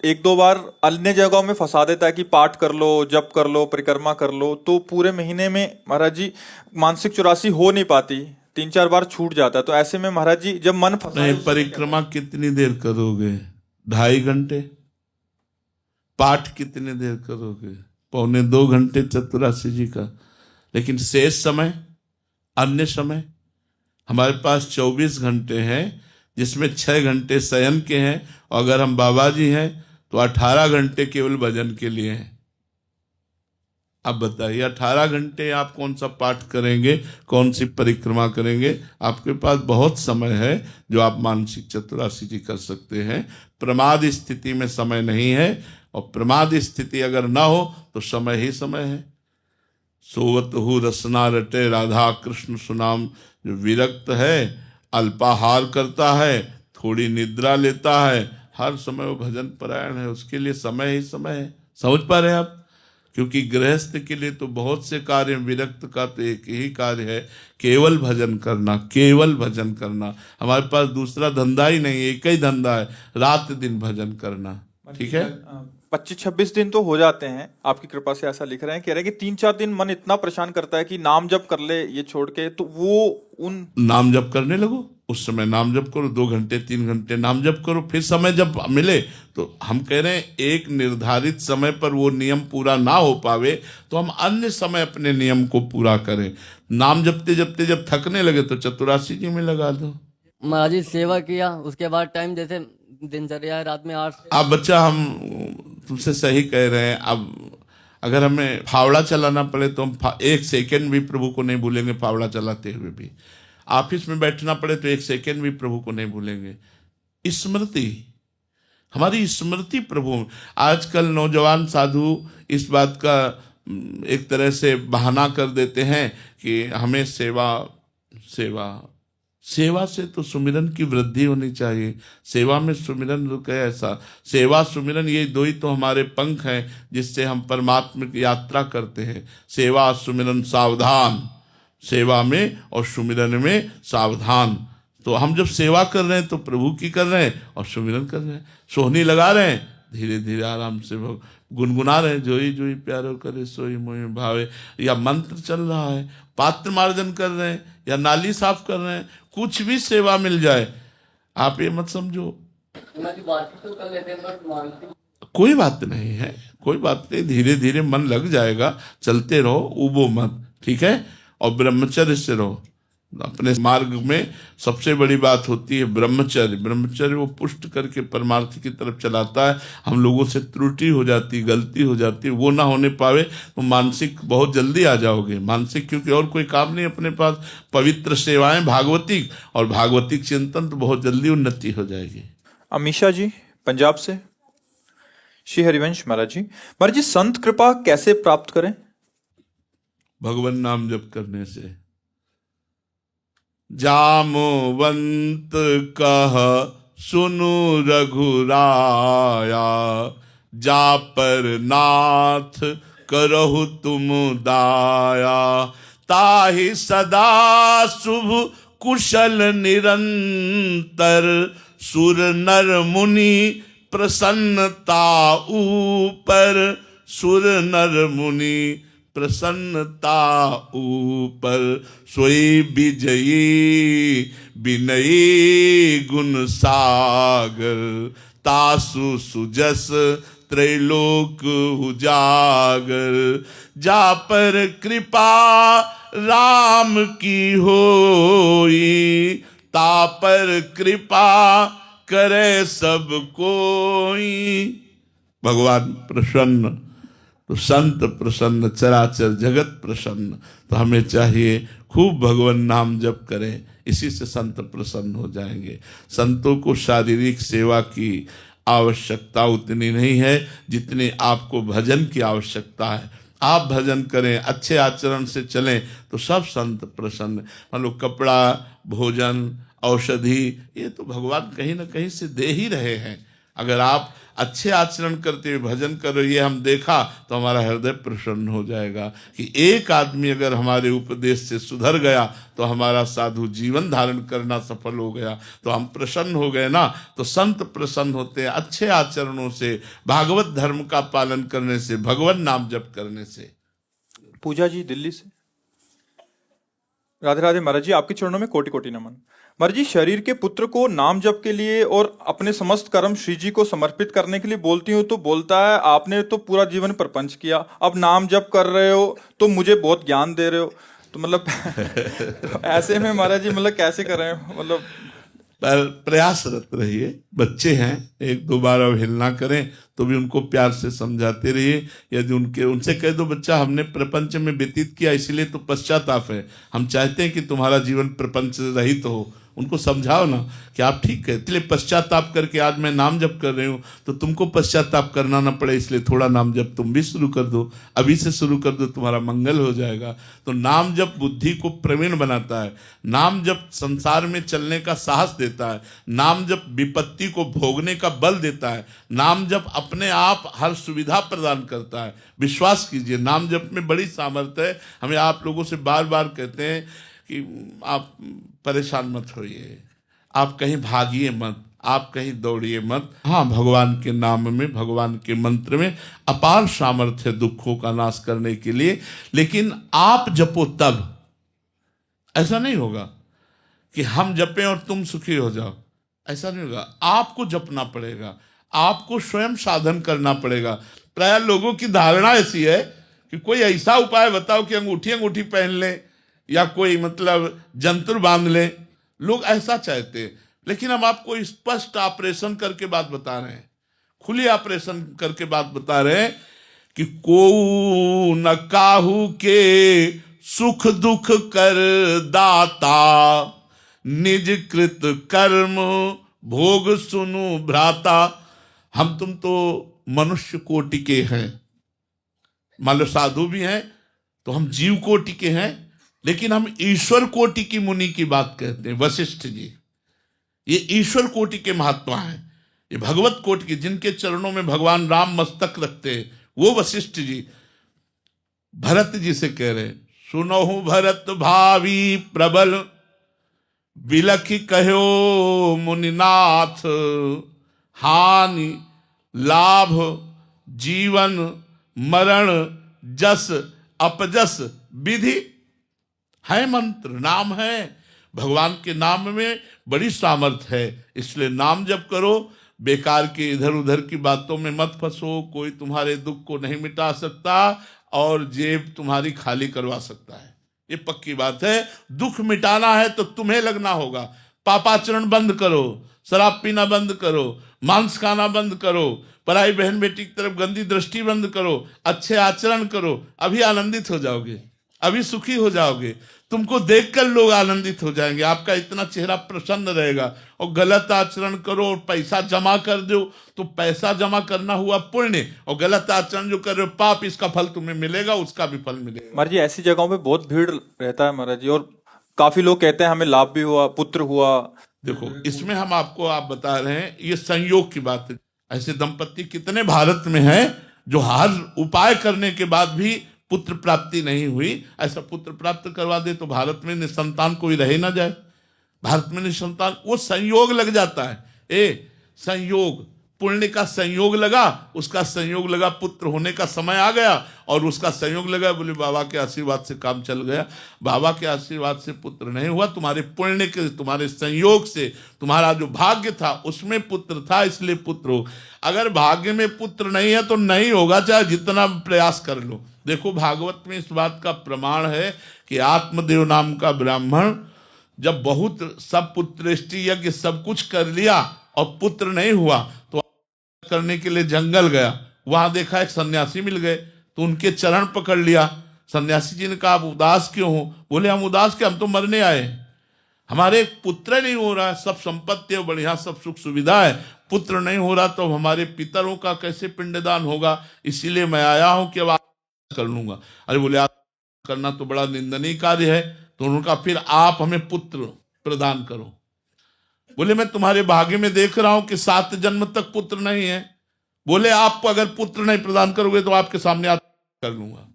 एक दो बार अन्य जगहों में फंसा देता है कि पाठ कर लो, जप कर लो, परिक्रमा कर लो, तो पूरे महीने में महाराज जी मानसिक 84 हो नहीं पाती, 3-4 बार छूट जाता है। तो ऐसे में महाराज जी जब मन फंसा, नहीं, परिक्रमा कितनी देर करोगे? 2.5 घंटे। पाठ कितनी देर करोगे? 1.25 घंटे 84 जी का। लेकिन शेष समय, अन्य समय हमारे पास 24 घंटे हैं, जिसमें 6 घंटे शयन के हैं, और अगर हम बाबा जी हैं तो 18 घंटे केवल भजन के लिए हैं। अब बताइए 18 घंटे आप कौन सा पाठ करेंगे, कौन सी परिक्रमा करेंगे? आपके पास बहुत समय है जो आप मानसिक चतुरासी जी कर सकते हैं। प्रमाद स्थिति में समय नहीं है, और प्रमाद स्थिति अगर ना हो तो समय ही समय है। सोवत हु रसना रटे राधा कृष्ण सुनाम, जो विरक्त है, अल्पाहार करता है, थोड़ी निद्रा लेता है, हर समय वो भजन परायण है, उसके लिए समय ही समय है। समझ पा रहे हैं आप? क्योंकि गृहस्थ के लिए तो बहुत से कार्य, विरक्त का तो एक ही कार्य है, केवल भजन करना, केवल भजन करना। हमारे पास दूसरा धंधा ही नहीं, एक ही धंधा है, रात दिन भजन करना। ठीक है, 25-26 दिन तो हो जाते हैं आपकी कृपा से, ऐसा लिख रहे हैं। कह रहे हैं कि 3-4 दिन मन इतना परेशान करता है कि नाम जप कर ले ये छोड़ के, तो वो उन नाम जप करने लगो, उस समय नाम जप करो, 2 घंटे 3 घंटे नाम जप करो। फिर समय जब मिले तो हम कह रहे हैं एक निर्धारित समय पर वो नियम पूरा ना हो पावे तो हम अन्य समय अपने नियम को पूरा करें। नाम जपते जपते जब थकने लगे तो चतुरासी जी में लगा दो। महाराज जी सेवा किया, उसके बाद टाइम जैसे दिनचर्या है रात में 8 से। आप बच्चा, हम तुमसे सही कह रहे हैं। अब अगर हमें फावड़ा चलाना पड़े तो हम 1 सेकेंड भी प्रभु को नहीं भूलेंगे, फावड़ा चलाते हुए भी। ऑफिस में बैठना पड़े तो 1 सेकेंड भी प्रभु को नहीं भूलेंगे। स्मृति, हमारी स्मृति प्रभु। आजकल नौजवान साधु इस बात का एक तरह से बहाना कर देते हैं कि हमें सेवा सेवा सेवा से तो सुमिरन की वृद्धि होनी चाहिए। सेवा में सुमिरन रुके, ऐसा सेवा सुमिरन ये 2 ही तो हमारे पंख हैं जिससे हम परमात्मा की यात्रा करते हैं। सेवा सुमिरन सावधान, सेवा में और सुमिरन में सावधान। तो हम जब सेवा कर रहे हैं तो प्रभु की कर रहे हैं और सुमिरन कर रहे हैं, सोहनी लगा रहे हैं, धीरे धीरे आराम से गुनगुना रहे हैं, जोई जोई प्यारो करे सोई मोहि भावे, या मंत्र चल रहा है, पात्र मार्जन कर रहे हैं, या नाली साफ कर रहे हैं, कुछ भी सेवा मिल जाए। आप ये मत समझो बातचीत तो कर लेते हैं बट मानसिक कोई बात नहीं है, कोई बात नहीं, धीरे धीरे मन लग जाएगा, चलते रहो, उबो मत, ठीक है। और ब्रह्मचर्य से रहो। अपने मार्ग में सबसे बड़ी बात होती है ब्रह्मचर्य। ब्रह्मचर्य वो पुष्ट करके परमार्थ की तरफ चलाता है। हम लोगों से त्रुटि हो जाती, गलती हो जाती, वो ना होने पावे तो मानसिक बहुत जल्दी आ जाओगे। मानसिक क्योंकि और कोई काम नहीं अपने पास, पवित्र सेवाएं भागवतिक और भागवतिक चिंतन, तो बहुत जल्दी उन्नति हो जाएगी। अमीषा जी पंजाब से। श्री हरिवंश महाराज जी संत कृपा कैसे प्राप्त करें? भगवान नाम जप करने से। जामवंत कह सुनु रघुराया, जा पर नाथ करहु तुम दाया, ताहि सदा शुभ कुशल निरंतर, सुर नर मुनि प्रसन्नता ऊपर, सुर नर मुनि प्रसन्नता ऊपर, सोई विजयी विनयी गुण सागर, तासु सुजस त्रैलोक उजागर, जा पर कृपा राम की होई, ता पर कृपा करे सब कोई। भगवान प्रसन्न तो संत प्रसन्न, चराचर जगत प्रसन्न। तो हमें चाहिए खूब भगवान नाम जप करें, इसी से संत प्रसन्न हो जाएंगे। संतों को शारीरिक सेवा की आवश्यकता उतनी नहीं है जितनी आपको भजन की आवश्यकता है। आप भजन करें, अच्छे आचरण से चलें तो सब संत प्रसन्न। मान लो कपड़ा, भोजन, औषधि, ये तो भगवान कहीं ना कहीं से दे ही रहे हैं। अगर आप अच्छे आचरण करते हुए भजन करो, ये हम देखा तो हमारा हृदय प्रसन्न हो जाएगा कि एक आदमी अगर हमारे उपदेश से सुधर गया तो हमारा साधु जीवन धारण करना सफल हो गया, तो हम प्रसन्न हो गए ना। तो संत प्रसन्न होते हैं अच्छे आचरणों से, भागवत धर्म का पालन करने से, भगवान नाम जप करने से। पूजा जी दिल्ली से। राधे राधे महाराज जी, आपके चरणों में कोटि कोटि नमन। महाराज जी, शरीर के पुत्र को नाम जप के लिए और अपने समस्त कर्म श्री जी को समर्पित करने के लिए बोलती हूँ तो बोलता है आपने तो पूरा जीवन प्रपंच किया, अब नाम जप कर रहे हो तो मुझे बहुत ज्ञान दे रहे हो। तो मतलब तो ऐसे में महाराज जी मतलब कैसे करें? मतलब पर प्रयासरत रहिए। बच्चे हैं, एक दो बार अवहेलना करें तो भी उनको प्यार से समझाते रहिए। यदि उनसे कह दो बच्चा हमने प्रपंच में व्यतीत किया इसलिए तो पश्चाताप है, हम चाहते हैं कि तुम्हारा जीवन प्रपंच रहित हो, उनको समझाओ ना कि आप ठीक कहते, इसलिए पश्चाताप करके आज मैं नाम जप कर रही हूँ तो तुमको पश्चाताप करना ना पड़े, इसलिए थोड़ा नाम जप तुम भी शुरू कर दो, अभी से शुरू कर दो, तुम्हारा मंगल हो जाएगा। तो नाम जप बुद्धि को प्रवीण बनाता है, नाम जप संसार में चलने का साहस देता है, नाम जप विपत्ति को भोगने का बल देता है, नाम जप अपने आप हर सुविधा प्रदान करता है। विश्वास कीजिए, नाम जप में बड़ी सामर्थ्य है। हमें आप लोगों से बार बार कहते हैं कि आप परेशान मत होइए, आप कहीं भागिए मत, आप कहीं दौड़िए मत। हाँ, भगवान के नाम में, भगवान के मंत्र में अपार सामर्थ्य है दुखों का नाश करने के लिए, लेकिन आप जपो तब। ऐसा नहीं होगा कि हम जपें और तुम सुखी हो जाओ, ऐसा नहीं होगा। आपको जपना पड़ेगा, आपको स्वयं साधन करना पड़ेगा। प्राय लोगों की धारणा ऐसी है कि कोई ऐसा उपाय बताओ कि अंगूठी पहन ले या कोई मतलब जंतुर बांध ले, लोग ऐसा चाहते हैं। लेकिन हम आपको स्पष्ट ऑपरेशन करके बात बता रहे हैं, खुली ऑपरेशन करके बात बता रहे हैं कि को न काहू के सुख दुख कर दाता, निज कृत कर्म भोग सुनु भ्राता। हम तुम तो मनुष्य कोटि के हैं, मान लो साधु भी हैं तो हम जीव कोटि के हैं, लेकिन हम ईश्वर कोटि की मुनि की बात कहते हैं। वशिष्ठ जी ये ईश्वर कोटि के महात्मा हैं, ये भगवत कोटि के, जिनके चरणों में भगवान राम मस्तक रखते हैं, वो वशिष्ठ जी भरत जी से कह रहे हैं, सुनहु भरत भावी प्रबल, बिलखि कहो मुनिनाथ, हानि लाभ जीवन मरण जस अपजस विधि। है मंत्र, नाम है, भगवान के नाम में बड़ी सामर्थ्य है, इसलिए नाम जप करो। बेकार के इधर उधर की बातों में मत फंसो, कोई तुम्हारे दुख को नहीं मिटा सकता और जेब तुम्हारी खाली करवा सकता है, ये पक्की बात है। दुख मिटाना है तो तुम्हें लगना होगा। पापाचरण बंद करो, शराब पीना बंद करो, मांस खाना बंद करो, पराई बहन बेटी की तरफ गंदी दृष्टि बंद करो, अच्छे आचरण करो, अभी आनंदित हो जाओगे, अभी सुखी हो जाओगे। तुमको देखकर लोग आनंदित हो जाएंगे, आपका इतना चेहरा प्रसन्न रहेगा। और गलत आचरण करो और पैसा जमा कर दो तो पैसा जमा करना हुआ पुण्य, और गलत आचरण जो कर रहे हो पाप, इसका फल तुम्हें मिलेगा, उसका भी फल मिलेगा। महाराज जी ऐसी जगहों पे बहुत भीड़ रहता है महाराज जी, और काफी लोग कहते हैं हमें लाभ भी हुआ, पुत्र हुआ। देखो इसमें हम आपको आप बता रहे हैं, ये संयोग की बात है। ऐसे दंपत्ति कितने भारत में हैं जो हर उपाय करने के बाद भी पुत्र प्राप्ति नहीं हुई। ऐसा पुत्र प्राप्त करवा दे तो भारत में निसंतान कोई रहे ना जाए। भारत में निसंतान वो संयोग लग जाता है, संयोग, पुण्य का संयोग लगा, उसका संयोग लगा, पुत्र होने का समय आ गया और उसका संयोग लगा, बोले बाबा के आशीर्वाद से काम चल गया। बाबा के आशीर्वाद से पुत्र नहीं हुआ, तुम्हारे पुण्य के, तुम्हारे संयोग से, तुम्हारा जो भाग्य था उसमें पुत्र था, इसलिए पुत्र हो। अगर भाग्य में पुत्र नहीं है तो नहीं होगा, चाहे जितना प्रयास कर लो। देखो भागवत में इस बात का प्रमाण है कि आत्मदेव नाम का ब्राह्मण जब बहुत सब पुत्रेष्टि यज्ञ सब कुछ कर लिया और पुत्र नहीं हुआ तो करने के लिए जंगल गया, वहां देखा एक सन्यासी मिल गए तो उनके चरण पकड़ लिया। सन्यासी जी ने कहा आप उदास क्यों हो? बोले हम उदास क्या, हम तो मरने आए, हमारे पुत्र नहीं हो रहा है, सब संपत्ति है बढ़िया, सब सुख सुविधा है, पुत्र नहीं हो रहा तो हमारे पितरों का कैसे पिंडदान होगा, इसीलिए मैं आया हूं कि अब कर लूंगा। अरे बोले आप करना तो बड़ा निंदनीय कार्य है। तो उन्होंने कहा फिर आप हमें पुत्र प्रदान करो। बोले मैं तुम्हारे भाग्य में देख रहा हूं कि 7 जन्म तक पुत्र नहीं है। बोले आप अगर पुत्र नहीं प्रदान करोगे तो आपके सामने कर लूंगा।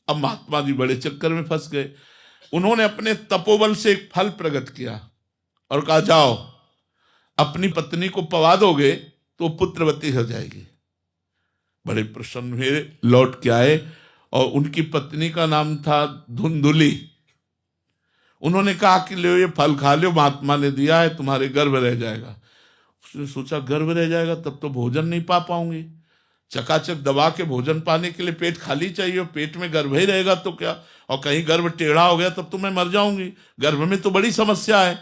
अब महात्मा जी बड़े चक्कर में फंस गए। उन्होंने अपने तपोबल से एक फल प्रकट किया और कहा जाओ अपनी पत्नी को पवा दोगे तो पुत्रवती हो जाएगी। बड़े प्रसन्न हुए, लौट के आए और उनकी पत्नी का नाम था धुंधुली। उन्होंने कहा कि लो ये फल खा लो, महात्मा ने दिया है, तुम्हारे गर्भ रह जाएगा। उसने सोचा गर्भ रह जाएगा तब तो भोजन नहीं पा पाऊंगी, चकाचक दबा के भोजन पाने के लिए पेट खाली चाहिए, पेट में गर्भ ही रहेगा तो क्या, और कहीं गर्भ टेढ़ा हो गया तब तो मैं मर जाऊंगी, गर्भ में तो बड़ी समस्या है।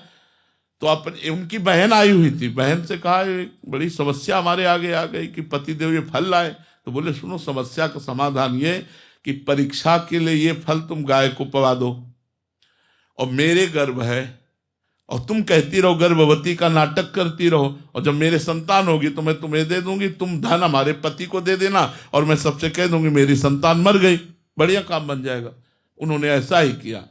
तो अपन उनकी बहन आई हुई थी, बहन से कहा एक बड़ी समस्या हमारे आगे आ गई कि पतिदेव ये फल लाए। तो बोले सुनो, समस्या का समाधान ये कि परीक्षा के लिए ये फल तुम गाय को पवा दो, और मेरे गर्भ है, और तुम कहती रहो गर्भवती का नाटक करती रहो, और जब मेरे संतान होगी तो मैं तुम्हें दे दूंगी, तुम धन हमारे पति को दे देना, और मैं सबसे कह दूंगी मेरी संतान मर गई, बढ़िया काम बन जाएगा। उन्होंने ऐसा ही किया।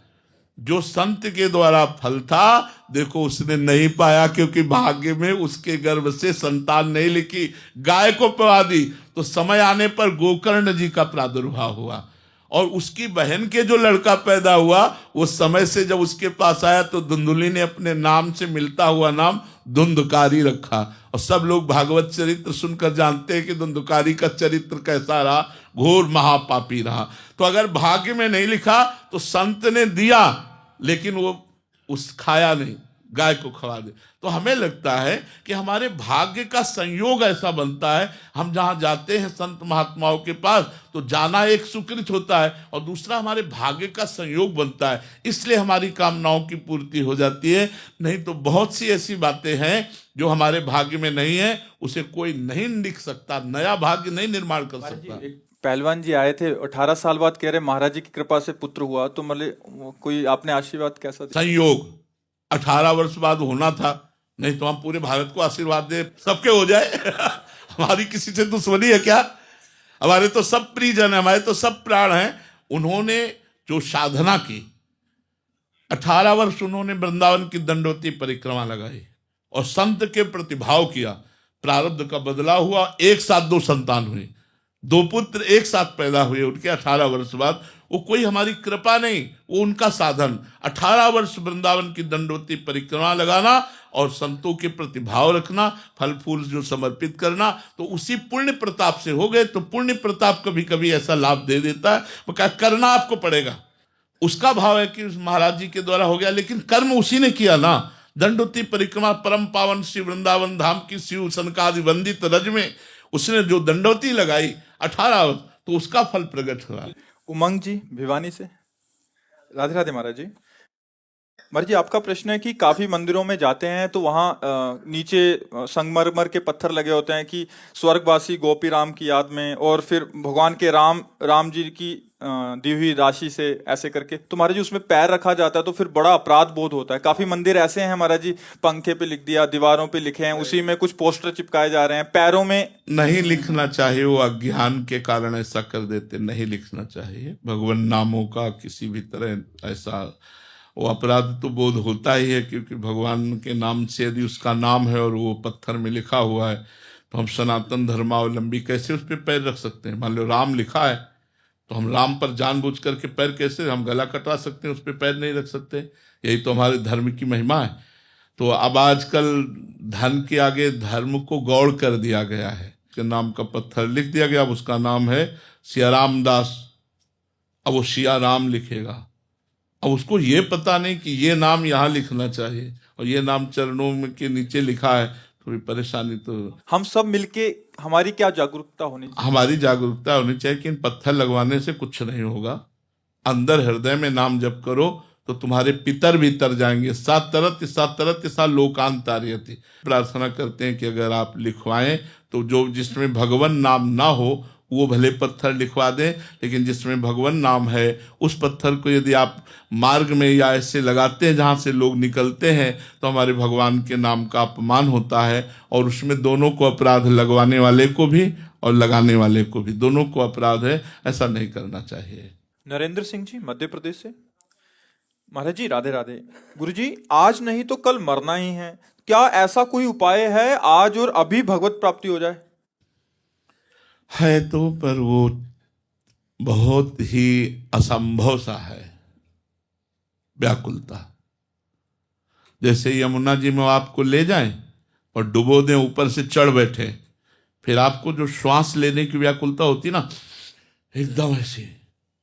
जो संत के द्वारा फल था, देखो उसने नहीं पाया, क्योंकि भाग्य में उसके गर्भ से संतान नहीं लिखी, गाय को पवा दी। तो समय आने पर गोकर्ण जी का प्रादुर्भाव हुआ, और उसकी बहन के जो लड़का पैदा हुआ, वो समय से जब उसके पास आया तो धुंधुली ने अपने नाम से मिलता हुआ नाम धुंधकारी रखा। और सब लोग भागवत चरित्र सुनकर जानते हैं कि धुंधकारी का चरित्र कैसा रहा, घोर महापापी रहा। तो अगर भाग्य में नहीं लिखा तो संत ने दिया, लेकिन वो उस खाया नहीं, गाय को खवा दे। तो हमें लगता है कि हमारे भाग्य का संयोग ऐसा बनता है, हम जहां जाते हैं संत महात्माओं के पास तो जाना एक सुकृत होता है, और दूसरा हमारे भाग्य का संयोग बनता है, इसलिए हमारी कामनाओं की पूर्ति हो जाती है। नहीं तो बहुत सी ऐसी बातें हैं जो हमारे भाग्य में नहीं है, उसे कोई नहीं लिख सकता, नया भाग्य नहीं निर्माण कर सकता। पहलवान जी आए थे, 18 साल बाद कह रहे महाराज जी की कृपा से पुत्र हुआ, तो मतलब कोई आपने आशीर्वाद कैसा दिया? संयोग 18 वर्ष बाद होना था, नहीं तो हम पूरे भारत को आशीर्वाद दे सबके हो जाए हमारी किसी से दुश्मनी है क्या? हमारे तो सब प्रियजन है, हमारे तो सब प्राण हैं। उन्होंने जो साधना की, 18 वर्ष उन्होंने वृंदावन की दंडवती परिक्रमा लगाई और संत के प्रतिभाव किया, प्रारब्ध का बदलाव हुआ, एक साथ 2 संतान हुई, 2 पुत्र एक साथ पैदा हुए उनके 18 वर्ष बाद। वो कोई हमारी कृपा नहीं, वो उनका साधन। 18 वर्ष वृंदावन की दंडवती परिक्रमा लगाना और संतों के प्रतिभाव रखना, फल फूल जो समर्पित करना, तो उसी पुण्य प्रताप से हो गए। तो पुण्य प्रताप कभी कभी ऐसा लाभ दे देता है, वो क्या करना आपको पड़ेगा। उसका भाव है कि महाराज जी के द्वारा हो गया, लेकिन कर्म उसी ने किया ना। दंडवती परिक्रमा परम पावन श्री वृंदावन धाम की शिव सनकादि वंदित रज में उसने जो दंडवती लगाई 18 वर्ष, तो उसका फल प्रकट हुआ। उमंग जी भिवानी से, राधे राधे महाराज जी। महाराज जी आपका प्रश्न है कि काफी मंदिरों में जाते हैं तो वहाँ नीचे संगमरमर के पत्थर लगे होते हैं कि स्वर्गवासी गोपी राम की याद में, और फिर भगवान के राम जी की दी हुई राशि से ऐसे करके, तो महाराज जी उसमें पैर रखा जाता है तो फिर बड़ा अपराध बोध होता है। काफी मंदिर ऐसे हैं महाराज जी, पंखे पे लिख दिया, दीवारों पे लिखे हैं, उसी में कुछ पोस्टर चिपकाए जा रहे हैं, पैरों में नहीं लिखना चाहिए। वो अज्ञान के कारण ऐसा कर देते, नहीं लिखना चाहिए। भगवान नामों का किसी भी तरह ऐसा वो अपराध तो बोध होता ही है, क्योंकि भगवान के नाम से यदि उसका नाम है और वो पत्थर में लिखा हुआ है, तो हम सनातन धर्मावलंबी कैसे उस पर पैर रख सकते हैं? मान लो राम लिखा है तो हम राम पर जानबूझ करके पैर कैसे, हम गला कटवा सकते हैं, उस पर पैर नहीं रख सकते। यही तो हमारे धर्म की महिमा है। तो अब आजकल धन के आगे धर्म को गौड़ कर दिया गया है, उसके नाम का पत्थर लिख दिया गया, अब उसका नाम है सियाराम दास, अब वो सिया राम लिखेगा। अब उसको ये पता नहीं कि ये नाम यहाँ लिखना चाहिए और ये नाम चरणों में के नीचे लिखा है, थोड़ी परेशानी। तो हम सब मिलके हमारी क्या जागरूकता होनी चाहिए? हमारी जागरूकता होनी चाहिए कि इन पत्थर लगवाने से कुछ नहीं होगा। अंदर हृदय में नाम जप करो तो तुम्हारे पितर भी तर जाएंगे। सात तरत सा लोकांतार्यति। प्रार्थना करते हैं कि अगर आप लिखवाएं तो जो जिसमें भगवान नाम ना हो वो भले पत्थर लिखवा दें, लेकिन जिसमें भगवान नाम है उस पत्थर को यदि आप मार्ग में या ऐसे लगाते हैं जहाँ से लोग निकलते हैं, तो हमारे भगवान के नाम का अपमान होता है। और उसमें दोनों को अपराध, लगवाने वाले को भी और लगाने वाले को भी, दोनों को अपराध है। ऐसा नहीं करना चाहिए। नरेंद्र सिंह जी मध्य प्रदेश से, महाराज जी राधे राधे। गुरु जी आज नहीं तो कल मरना ही है, क्या ऐसा कोई उपाय है आज और अभी भगवत प्राप्ति हो जाए? है तो, पर वो बहुत ही असंभव सा है। व्याकुलता, जैसे यमुना जी में आपको ले जाएं और डुबो दें, ऊपर से चढ़ बैठे, फिर आपको जो श्वास लेने की व्याकुलता होती ना, एकदम ऐसे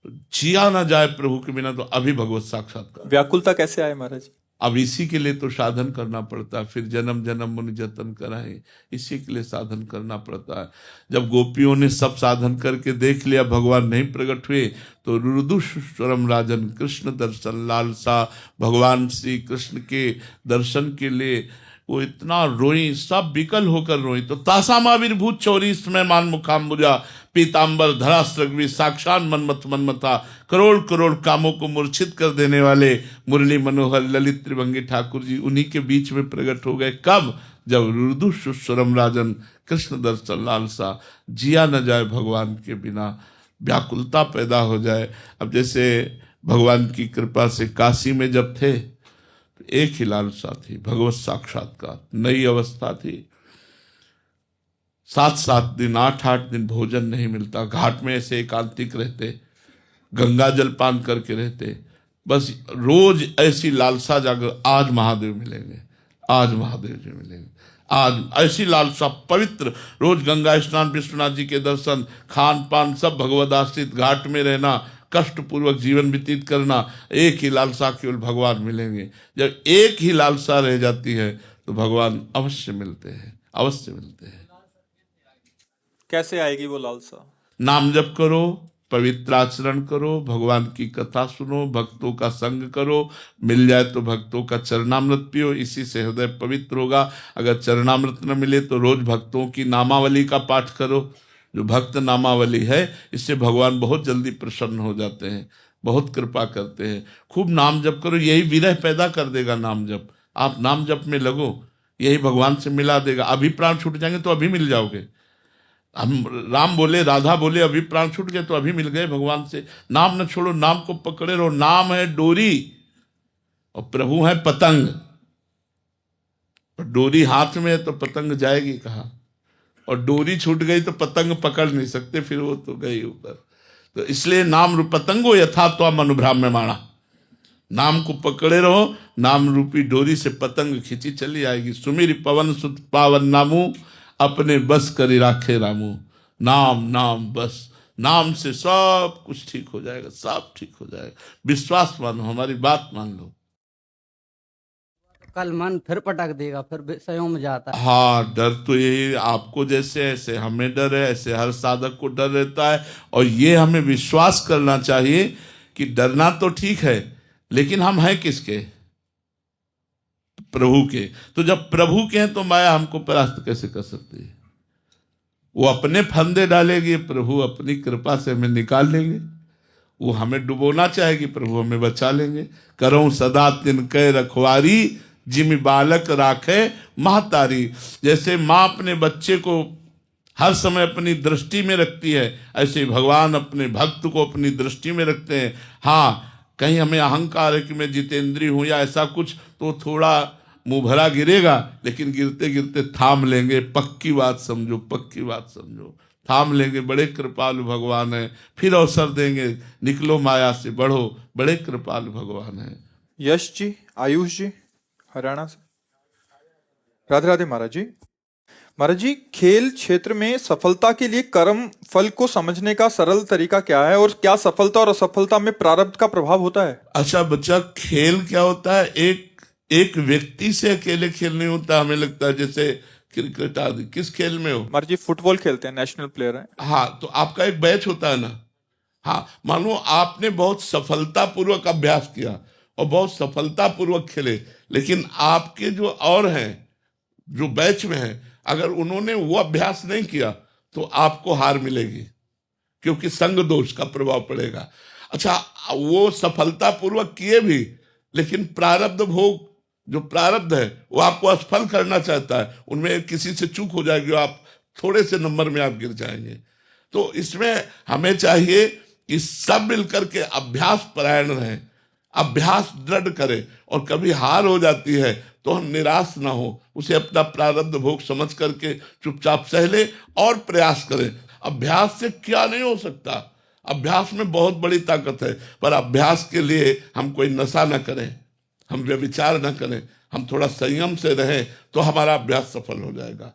जिया ना जाए प्रभु के बिना, तो अभी भगवत साक्षात्कार। व्याकुलता कैसे आए महाराज? अब इसी के लिए तो साधन करना पड़ता है, फिर जन्म जन्म मुनि जतन कराएं, इसी के लिए साधन करना पड़ता है। जब गोपियों ने सब साधन करके देख लिया भगवान नहीं प्रकट हुए, तो रुदुषरम राजन कृष्ण दर्शन लालसा, भगवान श्री कृष्ण के दर्शन के लिए वो इतना रोई, सब विकल होकर रोई। तो तासामाविर्भूत चौरी समय मान मुखाम्बुजा, पीताम्बर धरास्त्रग्वी साक्षात मनमथ मनमथा, करोड़ करोड़ कामों को मूर्छित कर देने वाले मुरली मनोहर ललित त्रिभंगी ठाकुर जी उन्हीं के बीच में प्रकट हो गए। कब? जब रुदुषरम राजन कृष्ण दर्शन लालसा, जिया न जाए भगवान के बिना, व्याकुलता पैदा हो जाए। अब जैसे भगवान की कृपा से काशी में जब थे, एक ही लालसा थी, भगवत साक्षात्कार, नई अवस्था थी। 7-7 दिन 8-8 दिन भोजन नहीं मिलता, घाट में ऐसे एकांतिक रहते, गंगा जल पान करके रहते, बस रोज ऐसी लालसा जागर, आज महादेव मिलेंगे, आज महादेव जी मिलेंगे, आज ऐसी लालसा पवित्र, रोज गंगा स्नान, विश्वनाथ जी के दर्शन, खान पान सब भगवद आश्रित, घाट में रहना, कष्ट पूर्वक जीवन व्यतीत करना, एक ही लालसा, केवल भगवान मिलेंगे। जब एक ही लालसा रह जाती है तो भगवान अवश्य मिलते हैं, अवश्य मिलते हैं। कैसे आएगी वो लालसा? नाम जप करो, पवित्र आचरण करो, भगवान की कथा सुनो, भक्तों का संग करो, मिल जाए तो भक्तों का चरणामृत पियो, इसी से हृदय पवित्र होगा। अगर चरणामृत न मिले तो रोज भक्तों की नामावली का पाठ करो, जो भक्त नामावली है, इससे भगवान बहुत जल्दी प्रसन्न हो जाते हैं, बहुत कृपा करते हैं। खूब नाम जप करो, यही विरह पैदा कर देगा नाम जप। आप नाम जप में लगो, यही भगवान से मिला देगा। अभी प्राण छूट जाएंगे तो अभी मिल जाओगे। हम राम बोले, राधा बोले, अभी प्राण छूट गए तो अभी मिल गए भगवान से। नाम न छोड़ो, नाम को पकड़े रहो। नाम है डोरी और प्रभु है पतंग। डोरी हाथ में है तो पतंग जाएगी कहाँ? और डोरी छूट गई तो पतंग पकड़ नहीं सकते, फिर वो तो गई ऊपर। तो इसलिए नाम रूप पतंगो यथा त्वम अनुभ्राम्यमाणा, नाम को पकड़े रहो, नाम रूपी डोरी से पतंग खींची चली आएगी। सुमिर पवन सुत पावन नामू, अपने बस करी राखे रामू। नाम नाम बस, नाम से सब कुछ ठीक हो जाएगा, सब ठीक हो जाएगा। विश्वास मानो, हमारी बात मान लो। कल मन फिर पटक देगा, फिर विषयों में जाता है। हाँ, डर तो यही, आपको जैसे ऐसे हमें डर है, ऐसे हर साधक को डर रहता है। और ये हमें विश्वास करना चाहिए कि डरना तो ठीक है, लेकिन हम हैं किसके? प्रभु के। तो जब प्रभु के हैं तो माया हमको परास्त कैसे कर सकती है? वो अपने फंदे डालेगी, प्रभु अपनी कृपा से हमें निकाल लेंगे। वो हमें डुबोना चाहेगी, प्रभु हमें बचा लेंगे। करो सदा तिन कै रखवारी, जिमि बालक राखे महतारी। जैसे माँ अपने बच्चे को हर समय अपनी दृष्टि में रखती है, ऐसे ही भगवान अपने भक्त को अपनी दृष्टि में रखते हैं। हाँ, कहीं हमें अहंकार है कि मैं जितेंद्रीय हूं या ऐसा कुछ, तो थोड़ा मुंह भरा गिरेगा, लेकिन गिरते गिरते थाम लेंगे। पक्की बात समझो, पक्की बात समझो, थाम लेंगे। बड़े कृपालु भगवान है, फिर अवसर देंगे, निकलो माया से, बढ़ो। बड़े कृपालु भगवान है। यश जी, आयुष जी, हरियाणा से। राधे राधे महाराज जी। महाराज जी, खेल क्षेत्र में सफलता के लिए कर्म फल को समझने का सरल तरीका क्या है, और क्या सफलता और असफलता में प्रारब्ध का प्रभाव होता है? अच्छा बच्चा, खेल क्या होता है? एक व्यक्ति से अकेले खेल नहीं होता। हमें लगता है जैसे क्रिकेट आदि। किस खेल में हो? महाराज जी फुटबॉल खेलते हैं, नेशनल प्लेयर हैं। हाँ, तो आपका एक बैच होता है ना। हाँ, मानो आपने बहुत सफलतापूर्वक अभ्यास किया और बहुत सफलतापूर्वक खेले, लेकिन आपके जो और हैं, जो बैच में हैं, अगर उन्होंने वो अभ्यास नहीं किया तो आपको हार मिलेगी, क्योंकि संग दोष का प्रभाव पड़ेगा। अच्छा, वो सफलतापूर्वक किए भी, लेकिन प्रारब्ध भोग, जो प्रारब्ध है वो आपको असफल करना चाहता है, उनमें किसी से चूक हो जाएगी, आप थोड़े से नंबर में आप गिर जाएंगे। तो इसमें हमें चाहिए कि सब मिलकर के अभ्यास परायण रहें, अभ्यास दृढ़ करें, और कभी हार हो जाती है तो हम निराश ना हो, उसे अपना प्रारब्ध भोग समझ करके चुपचाप सह ले और प्रयास करें। अभ्यास से क्या नहीं हो सकता, अभ्यास में बहुत बड़ी ताकत है। पर अभ्यास के लिए हम कोई नशा न करें, हम व्यभिचार न करें, हम थोड़ा संयम से रहें तो हमारा अभ्यास सफल हो जाएगा।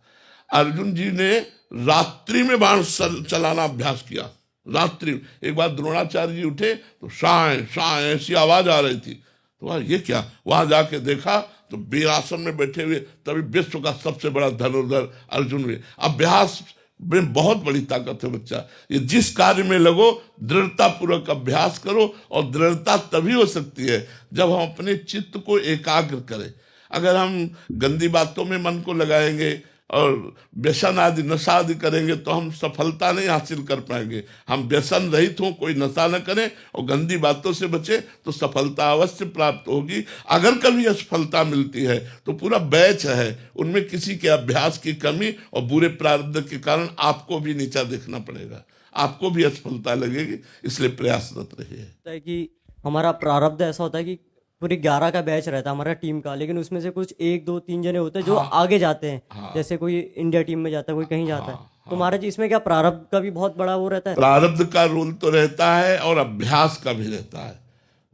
अर्जुन जी ने रात्रि में बाण चलाना अभ्यास किया। रात्रि, एक बार द्रोणाचार्य जी उठे तो शाय शाय ऐसी आवाज आ रही थी, तो वहाँ ये क्या, वहां जाके देखा तो वीरासन में बैठे हुए तभी विश्व का सबसे बड़ा धनुर्धर अर्जुन हुए। अभ्यास में बहुत बड़ी ताकत है बच्चा। ये जिस कार्य में लगो दृढ़ता पूर्वक अभ्यास करो, और दृढ़ता तभी हो सकती है जब हम अपने चित्त को एकाग्र करें। अगर हम गंदी बातों में मन को लगाएंगे और व्यसन आदि नशा आदि करेंगे तो हम सफलता नहीं हासिल कर पाएंगे। हम व्यसन रहित हों, कोई नशा न करें और गंदी बातों से बचे तो सफलता अवश्य प्राप्त होगी। अगर कभी असफलता मिलती है तो पूरा बैच है, उनमें किसी के अभ्यास की कमी और बुरे प्रारब्ध के कारण आपको भी नीचा देखना पड़ेगा, आपको भी असफलता लगेगी। इसलिए प्रयासरत रहिए। होता है कि हमारा प्रारब्ध ऐसा होता है कि पूरी 11 का बैच रहता है हमारा टीम का, लेकिन उसमें से कुछ 1 2 3 जने होते हैं जो आगे जाते हैं। जैसे कोई इंडिया टीम में जाता है, कोई कहीं जाता है। तो महाराज जी इसमें क्या प्रारब्ध का भी बहुत बड़ा वो रहता है? प्रारब्ध का रोल तो रहता है और अभ्यास का भी रहता है।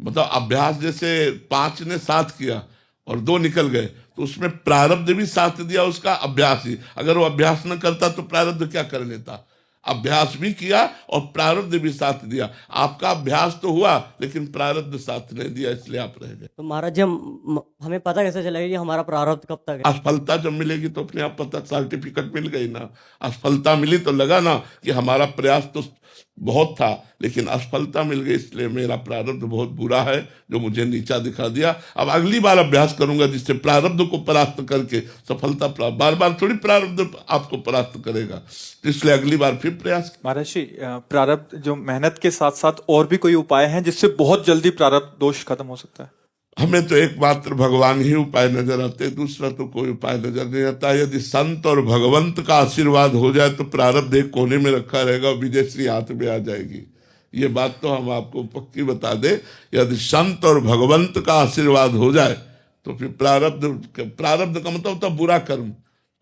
मतलब अभ्यास जैसे 5 ने साथ किया और 2 निकल गए तो उसमें प्रारब्ध भी साथ दिया उसका, अभ्यास ही। अगर वो अभ्यास न करता तो प्रारब्ध क्या कर लेता। अभ्यास भी किया और प्रारब्ध भी साथ दिया। आपका अभ्यास तो हुआ लेकिन प्रारब्ध साथ नहीं दिया, इसलिए आप रह गए। तो महाराज जी हमें पता कैसे चलेगा कि हमारा प्रारब्ध कब तक है? असफलता जब मिलेगी तो अपने आप पता, सर्टिफिकेट मिल गई ना। असफलता मिली तो लगा ना कि हमारा प्रयास तो बहुत था लेकिन असफलता मिल गई, इसलिए मेरा प्रारब्ध बहुत बुरा है जो मुझे नीचा दिखा दिया। अब अगली बार अभ्यास करूंगा जिससे प्रारब्ध को परास्त करके सफलता प्राप्त। बार बार थोड़ी प्रारब्ध आपको परास्त करेगा, तो इसलिए अगली बार फिर प्रयास। महाराज जी प्रारब्ध जो मेहनत के साथ साथ और भी कोई उपाय हैं जिससे बहुत जल्दी प्रारब्ध दोष खत्म हो सकता है? हमें तो एकमात्र भगवान ही उपाय नजर आते, दूसरा तो कोई उपाय नजर नहीं आता। यदि संत और भगवंत का आशीर्वाद हो जाए तो प्रारब्ध एक कोने में रखा रहेगा और विजयश्री हाथ में आ जाएगी। ये बात तो हम आपको पक्की बता दे। यदि संत और भगवंत का आशीर्वाद हो जाए तो फिर प्रारब्ध का मतलब होता बुरा कर्म,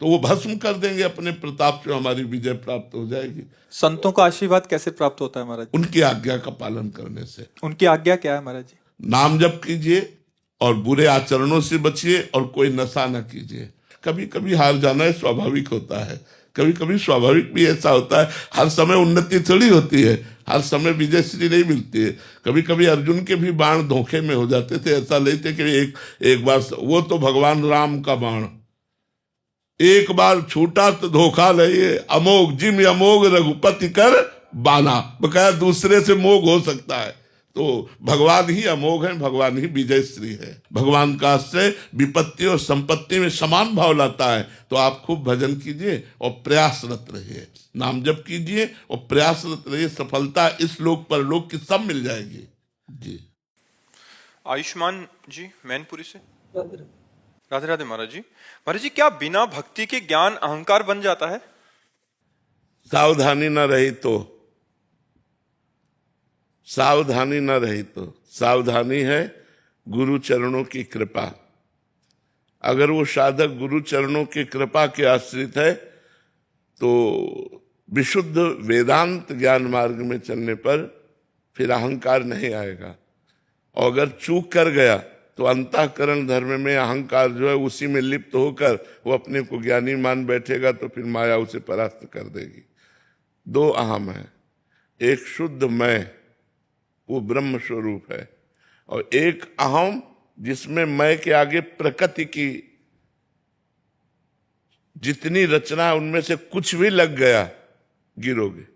तो वो भस्म कर देंगे अपने प्रताप से, हमारी विजय प्राप्त हो जाएगी। संतों का आशीर्वाद कैसे प्राप्त होता है महाराज? उनकी आज्ञा का पालन करने से। उनकी आज्ञा क्या है महाराज जी? नाम जप कीजिए और बुरे आचरणों से बचिए और कोई नशा न कीजिए। कभी कभी हार जाना है, स्वाभाविक होता है। कभी कभी स्वाभाविक भी ऐसा होता है, हर समय उन्नति थोड़ी होती है, हर समय विजयश्री नहीं मिलती है। कभी कभी अर्जुन के भी बाण धोखे में हो जाते थे। ऐसा लेते कि एक बार वो तो भगवान राम का बाण एक बार छूटा तो धोखा नहीं, अमोघ जिम अमोघ रघुपति कर बाना। बकाया दूसरे से मोग हो सकता है, तो भगवान ही अमोघ है, भगवान ही विजयश्री है। भगवान का आश्रय विपत्ति और संपत्ति में समान भाव लाता है। तो आप खूब भजन कीजिए और प्रयासरत रहिए, नाम जप कीजिए और प्रयासरत रहिए। सफलता इस लोक पर लोक की सब मिल जाएगी जी। आयुष्मान जी मैनपुरी से। राधे राधे महाराज जी। महाराज जी क्या बिना भक्ति के ज्ञान अहंकार बन जाता है? सावधानी न रही तो, सावधानी न रही तो, सावधानी है गुरु चरणों की कृपा। अगर वो साधक गुरु चरणों की कृपा के आश्रित है तो विशुद्ध वेदांत ज्ञान मार्ग में चलने पर फिर अहंकार नहीं आएगा। और अगर चूक कर गया तो अंतःकरण धर्म में अहंकार जो है उसी में लिप्त होकर वो अपने को ज्ञानी मान बैठेगा, तो फिर माया उसे परास्त कर देगी। 2 अहम है, एक शुद्ध मैं वो ब्रह्म स्वरूप है, और एक अहम जिसमें मैं के आगे प्रकृति की जितनी रचना है उनमें से कुछ भी लग गया गिरोगे,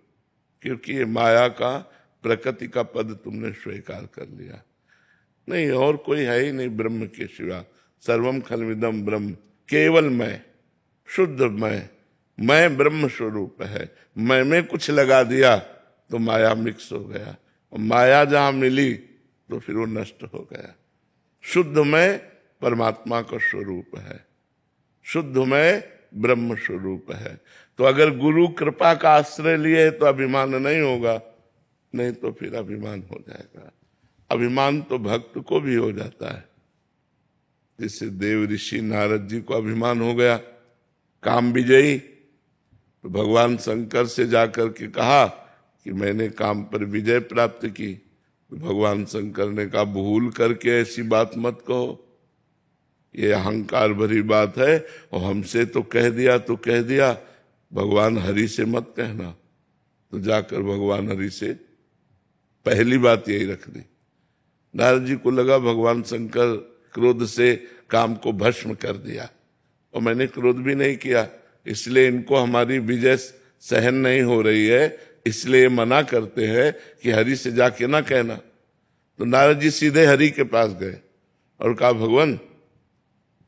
क्योंकि ये माया का प्रकृति का पद तुमने स्वीकार कर लिया। नहीं, और कोई है ही नहीं ब्रह्म के सिवा। सर्वम खलविदम ब्रह्म, केवल मैं, शुद्ध मैं ब्रह्म स्वरूप है। मैं में कुछ लगा दिया तो माया मिक्स हो गया, और माया जहां मिली तो फिर वो नष्ट हो गया। शुद्ध मैं परमात्मा का स्वरूप है, शुद्ध मैं ब्रह्म स्वरूप है। तो अगर गुरु कृपा का आश्रय लिए तो अभिमान नहीं होगा, नहीं तो फिर अभिमान हो जाएगा। अभिमान तो भक्त को भी हो जाता है। जैसे देव ऋषि नारद जी को अभिमान हो गया, काम विजयी, तो भगवान शंकर से जाकर के कहा कि मैंने काम पर विजय प्राप्त की। तो भगवान शंकर ने कहा भूल करके ऐसी बात मत कहो, ये अहंकार भरी बात है, और हमसे तो कह दिया तो कह दिया, भगवान हरि से मत कहना। तो जाकर भगवान हरि से पहली बात यही रख दी, नारद जी को लगा भगवान शंकर क्रोध से काम को भस्म कर दिया, और मैंने क्रोध भी नहीं किया, इसलिए इनको हमारी विजय सहन नहीं हो रही है, इसलिए मना करते हैं कि हरि से जाके ना कहना। तो नारद जी सीधे हरि के पास गए और कहा, भगवान,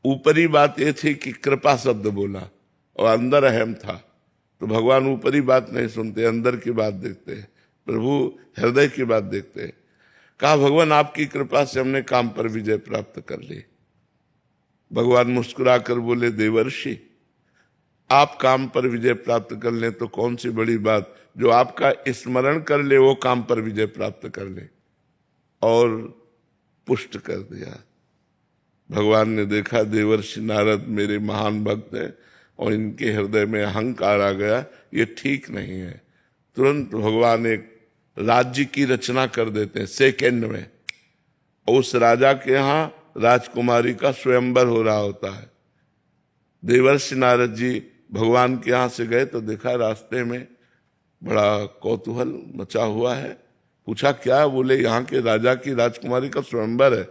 ऊपरी बात ये थी कि कृपा शब्द बोला और अंदर अहम था, तो भगवान ऊपरी बात नहीं सुनते, अंदर की बात देखते हैं, प्रभु हृदय की बात देखते हैं। कहा, भगवान आपकी कृपा से हमने काम पर विजय प्राप्त कर ली। भगवान मुस्कुराकर बोले, देवर्षि, आप काम पर विजय प्राप्त कर लें तो कौन सी बड़ी बात, जो आपका स्मरण कर ले वो काम पर विजय प्राप्त कर ले। और पुष्ट कर दिया। भगवान ने देखा देवर्षि नारद मेरे महान भक्त हैं और इनके हृदय में अहंकार आ गया, ये ठीक नहीं है। तुरंत भगवान एक राज्य की रचना कर देते हैं सेकेंड में। उस राजा के यहाँ राजकुमारी का स्वयंवर हो रहा होता है। देवर्षि नारद जी भगवान के यहाँ से गए तो देखा रास्ते में बड़ा कौतूहल मचा हुआ है। पूछा क्या? बोले यहाँ के राजा की राजकुमारी का स्वयंवर है।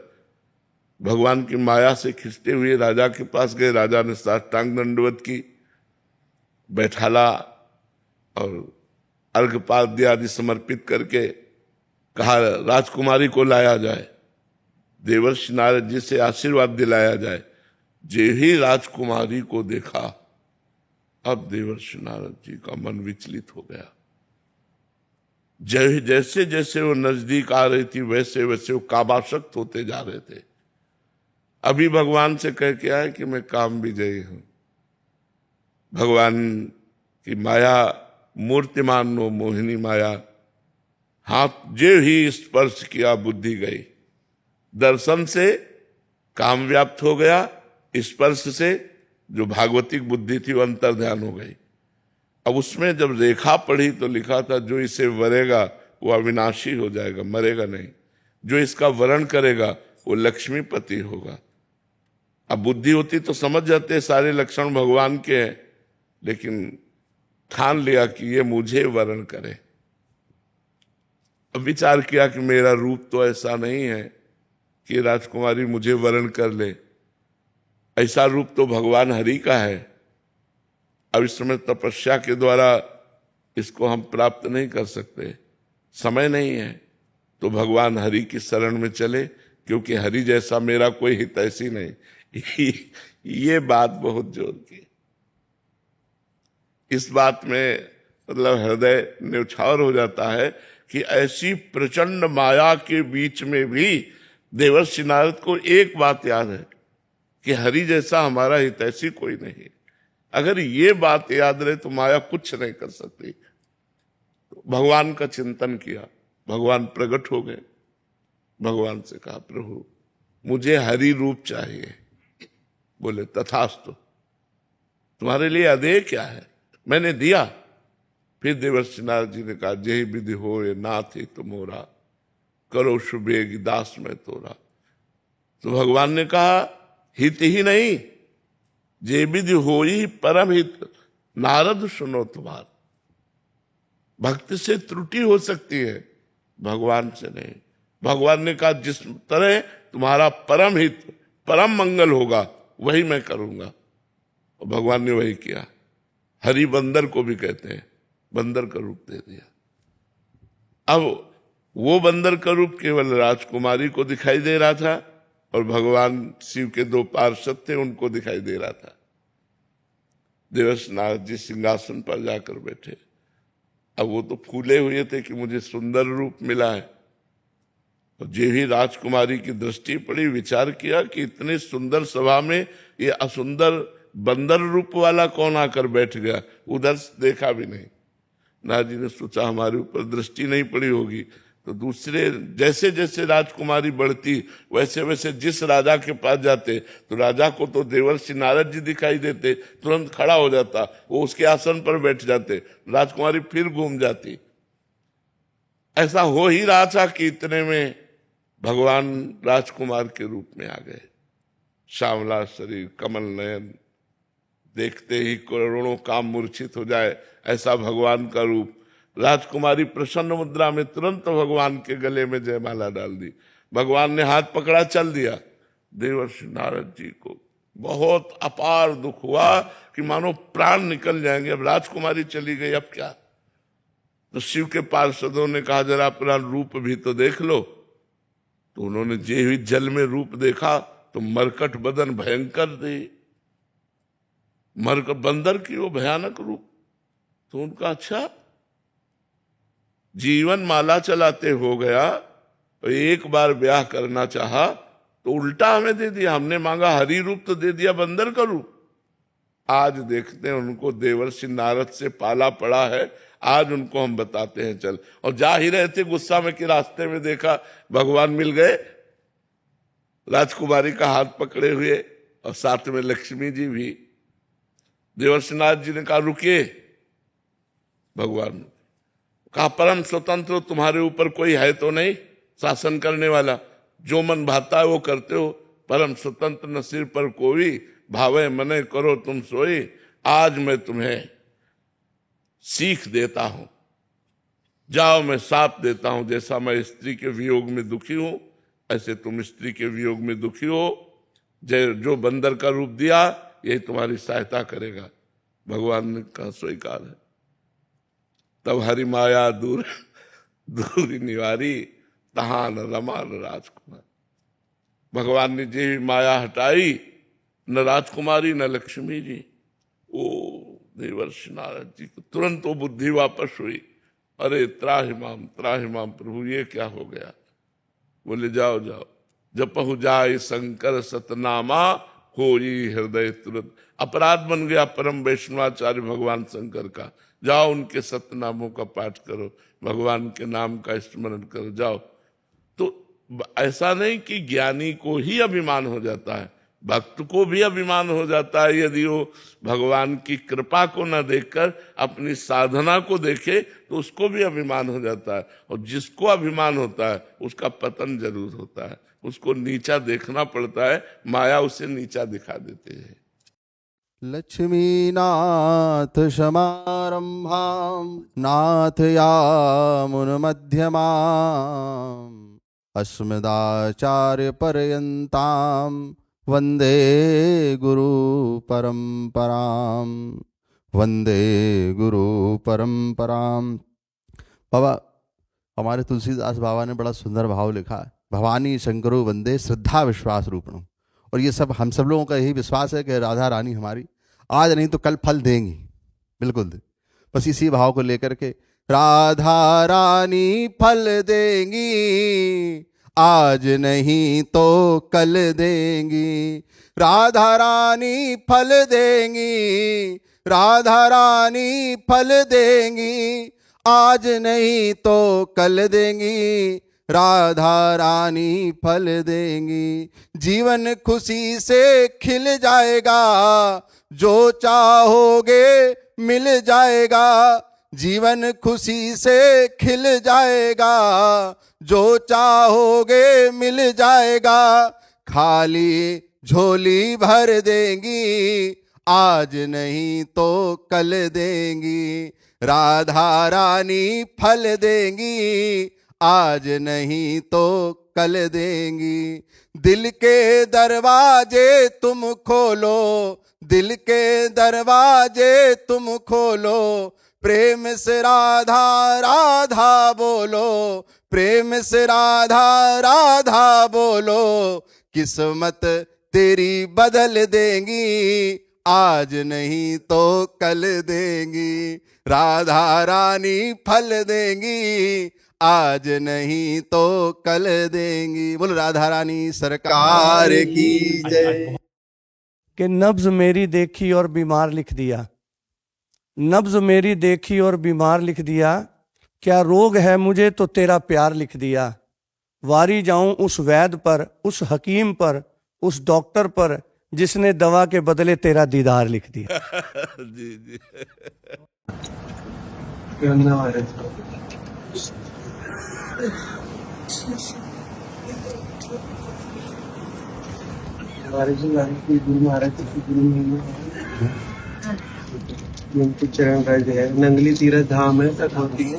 भगवान की माया से खिंचते हुए राजा के पास गए। राजा ने साष्टांग दंडवत की, बैठाला और अर्घपाद्य आदि समर्पित करके कहा राजकुमारी को लाया जाए, देवर्षि नारद जी से आशीर्वाद दिलाया जाए। जे ही राजकुमारी को देखा, अब देवर्षि नारद जी का मन विचलित हो गया। जैसे जैसे वो नजदीक आ रही थी वैसे वैसे वो कामासक्त होते जा रहे थे। अभी भगवान से कह के आए कि मैं काम विजयी हूं। भगवान की माया मूर्तिमान नो मोहिनी माया, हाथ जे ही स्पर्श किया बुद्धि गई। दर्शन से काम व्याप्त हो गया, स्पर्श से जो भागवतिक बुद्धि थी वो अंतर ध्यान हो गई। अब उसमें जब रेखा पढ़ी तो लिखा था जो इसे वरेगा वो अविनाशी हो जाएगा, मरेगा नहीं। जो इसका वरण करेगा वो लक्ष्मीपति होगा। अब बुद्धि होती तो समझ जाते सारे लक्षण भगवान के हैं, लेकिन ठान लिया कि ये मुझे वरण करे। अब विचार किया कि मेरा रूप तो ऐसा नहीं है कि राजकुमारी मुझे वरण कर ले, ऐसा रूप तो भगवान हरि का है। अब इस समय तपस्या के द्वारा इसको हम प्राप्त नहीं कर सकते, समय नहीं है। तो भगवान हरि की शरण में चले, क्योंकि हरि जैसा मेरा कोई हितैषी नहीं। ये बात बहुत जोर की। इस बात में मतलब हृदय न्यौछावर हो जाता है कि ऐसी प्रचंड माया के बीच में भी देवर्षि नारद को एक बात याद है कि हरि जैसा हमारा हितैषी कोई नहीं। अगर ये बात याद रहे तो माया कुछ नहीं कर सकती। तो भगवान का चिंतन किया, भगवान प्रकट हो गए। भगवान से कहा प्रभु मुझे हरि रूप चाहिए। बोले तथास्तु, तुम्हारे लिए अदेय क्या है, मैंने दिया। फिर देवर्षि नारद जी ने कहा जय विधि हो ये नाथ ही तुमोरा, करो शुभेग दास में तोरा। तो भगवान ने कहा हित ही नहीं, जे विधि हो ही परम हित, नारद सुनो तुम्हार। भक्त से त्रुटि हो सकती है, भगवान से नहीं। भगवान ने कहा जिस तरह तुम्हारा परम हित परम मंगल होगा वही मैं करूंगा, और भगवान ने वही किया। हरि बंदर को भी कहते हैं, बंदर का रूप दे दिया। अब वो बंदर का रूप केवल राजकुमारी को दिखाई दे रहा था, और भगवान शिव के दो पार्षद थे उनको दिखाई दे रहा था। देवर्षि नारद जी सिंहासन पर जाकर बैठे। अब वो तो फूले हुए थे कि मुझे सुंदर रूप मिला है। और जो ही राजकुमारी की दृष्टि पड़ी, विचार किया कि इतने सुंदर सभा में ये असुंदर बंदर रूप वाला कौन आकर बैठ गया। उधर देखा भी नहीं। नारद जी ने सोचा हमारे ऊपर दृष्टि नहीं पड़ी होगी। तो दूसरे जैसे जैसे राजकुमारी बढ़ती वैसे वैसे जिस राजा के पास जाते तो राजा को तो देवर्षि नारद जी दिखाई देते, तुरंत खड़ा हो जाता, वो उसके आसन पर बैठ जाते, राजकुमारी फिर घूम जाती। ऐसा हो ही रहा था कि इतने में भगवान राजकुमार के रूप में आ गए। श्यामला शरीर, कमल नयन, देखते ही करोड़ों काम मूर्छित हो जाए ऐसा भगवान का रूप। राजकुमारी प्रसन्न मुद्रा में तुरंत भगवान के गले में जयमाला डाल दी। भगवान ने हाथ पकड़ा, चल दिया। देवर्षि नारद जी को बहुत अपार दुख हुआ कि मानो प्राण निकल जाएंगे। अब राजकुमारी चली गई, अब क्या? तो शिव के पार्षदों ने कहा जरा अपना रूप भी तो देख लो। तो उन्होंने जे हुई जल में रूप देखा तो मरकट बदन भयंकर थे, मरकट बंदर की वो भयानक रूप। तो उनका अच्छा जीवन माला चलाते हो गया, तो एक बार ब्याह करना चाहा तो उल्टा हमें दे दिया। हमने मांगा हरि रूप तो दे दिया बंदर का रूप। आज देखते हैं उनको देवर्षि नारद से पाला पड़ा है, आज उनको हम बताते हैं चल। और जा ही रहे थे गुस्सा में कि रास्ते में देखा भगवान मिल गए, राजकुमारी का हाथ पकड़े हुए और साथ में लक्ष्मी जी भी। देवर्षि नारद जी ने कहा रुकिए। भगवान कहा परम स्वतंत्र तुम्हारे ऊपर कोई है तो नहीं शासन करने वाला, जो मन भाता है वो करते हो। परम स्वतंत्र न सिर पर कोई, भावे मने करो तुम सोई। आज मैं तुम्हें सीख देता हूं, जाओ मैं साथ देता हूं। जैसा मैं स्त्री के वियोग में दुखी हूं, ऐसे तुम स्त्री के वियोग में दुखी हो। जो बंदर का रूप दिया यही तुम्हारी सहायता करेगा। भगवान ने कहा स्वीकार है। तब हरि माया दूर निवारी, तहां न रमा न राजकुमार। भगवान ने जी माया हटाई, न राजकुमारी न लक्ष्मी जी। ओ देवर्षि नारद जी को तुरंत वो बुद्धि वापस हुई। अरे त्राहिमाम प्रभु ये क्या हो गया? बोले जाओ जाओ, जपहु जाय शंकर सतनामा, होई हृदय तुरंत। अपराध बन गया परम वैष्णवाचार्य भगवान शंकर का। जाओ उनके सतनामों का पाठ करो, भगवान के नाम का स्मरण करो, जाओ। तो ऐसा नहीं कि ज्ञानी को ही अभिमान हो जाता है, भक्त को भी अभिमान हो जाता है। यदि वो भगवान की कृपा को न देखकर अपनी साधना को देखे तो उसको भी अभिमान हो जाता है। और जिसको अभिमान होता है उसका पतन जरूर होता है, उसको नीचा देखना पड़ता है, माया उसे नीचा दिखा देते हैं। लक्ष्मीनाथ समारंभां नाथयामुनमध्यमाम् अस्मदाचार्य पर्यन्तां वंदे गुरु परंपराम, वंदे गुरु परंपराम। बाबा हमारे तुलसीदास बाबा ने बड़ा सुंदर भाव लिखा है, भवानी शंकरो वंदे श्रद्धा विश्वास रूपणम। और ये सब हम सब लोगों का यही विश्वास है कि राधा रानी हमारी आज नहीं तो कल फल देंगी, बिल्कुल। बस इसी भाव को लेकर के राधा रानी फल देंगी, आज नहीं तो कल देंगी। राधा रानी फल देंगी, राधा रानी फल देंगी, आज नहीं तो कल देंगी। राधा रानी फल देंगी, जीवन खुशी से खिल जाएगा, जो चाहोगे मिल जाएगा। जीवन खुशी से खिल जाएगा, जो चाहोगे मिल जाएगा। खाली झोली भर देंगी, आज नहीं तो कल देंगी। राधा रानी फल देंगी, आज नहीं तो कल देंगी। दिल के दरवाजे तुम खोलो, दिल के दरवाजे तुम खोलो। प्रेम से राधा राधा बोलो, प्रेम से राधा राधा बोलो। किस्मत तेरी बदल देंगी, आज नहीं तो कल देंगी। राधा रानी फल देंगी, आज नहीं तो कल देंगी। बोलो राधा रानी सरकार की जय। कि नब्ज मेरी देखी और बीमार लिख दिया, नब्ज मेरी देखी और बीमार लिख दिया। क्या रोग है मुझे तो तेरा प्यार लिख दिया। वारी जाऊं उस वैद्य पर, उस हकीम पर, उस डॉक्टर पर, जिसने दवा के बदले तेरा दीदार लिख दिया। जी जी। गुरु महाराज उनके चरण राज है। नंगली तीरथ धाम है, तक होती है।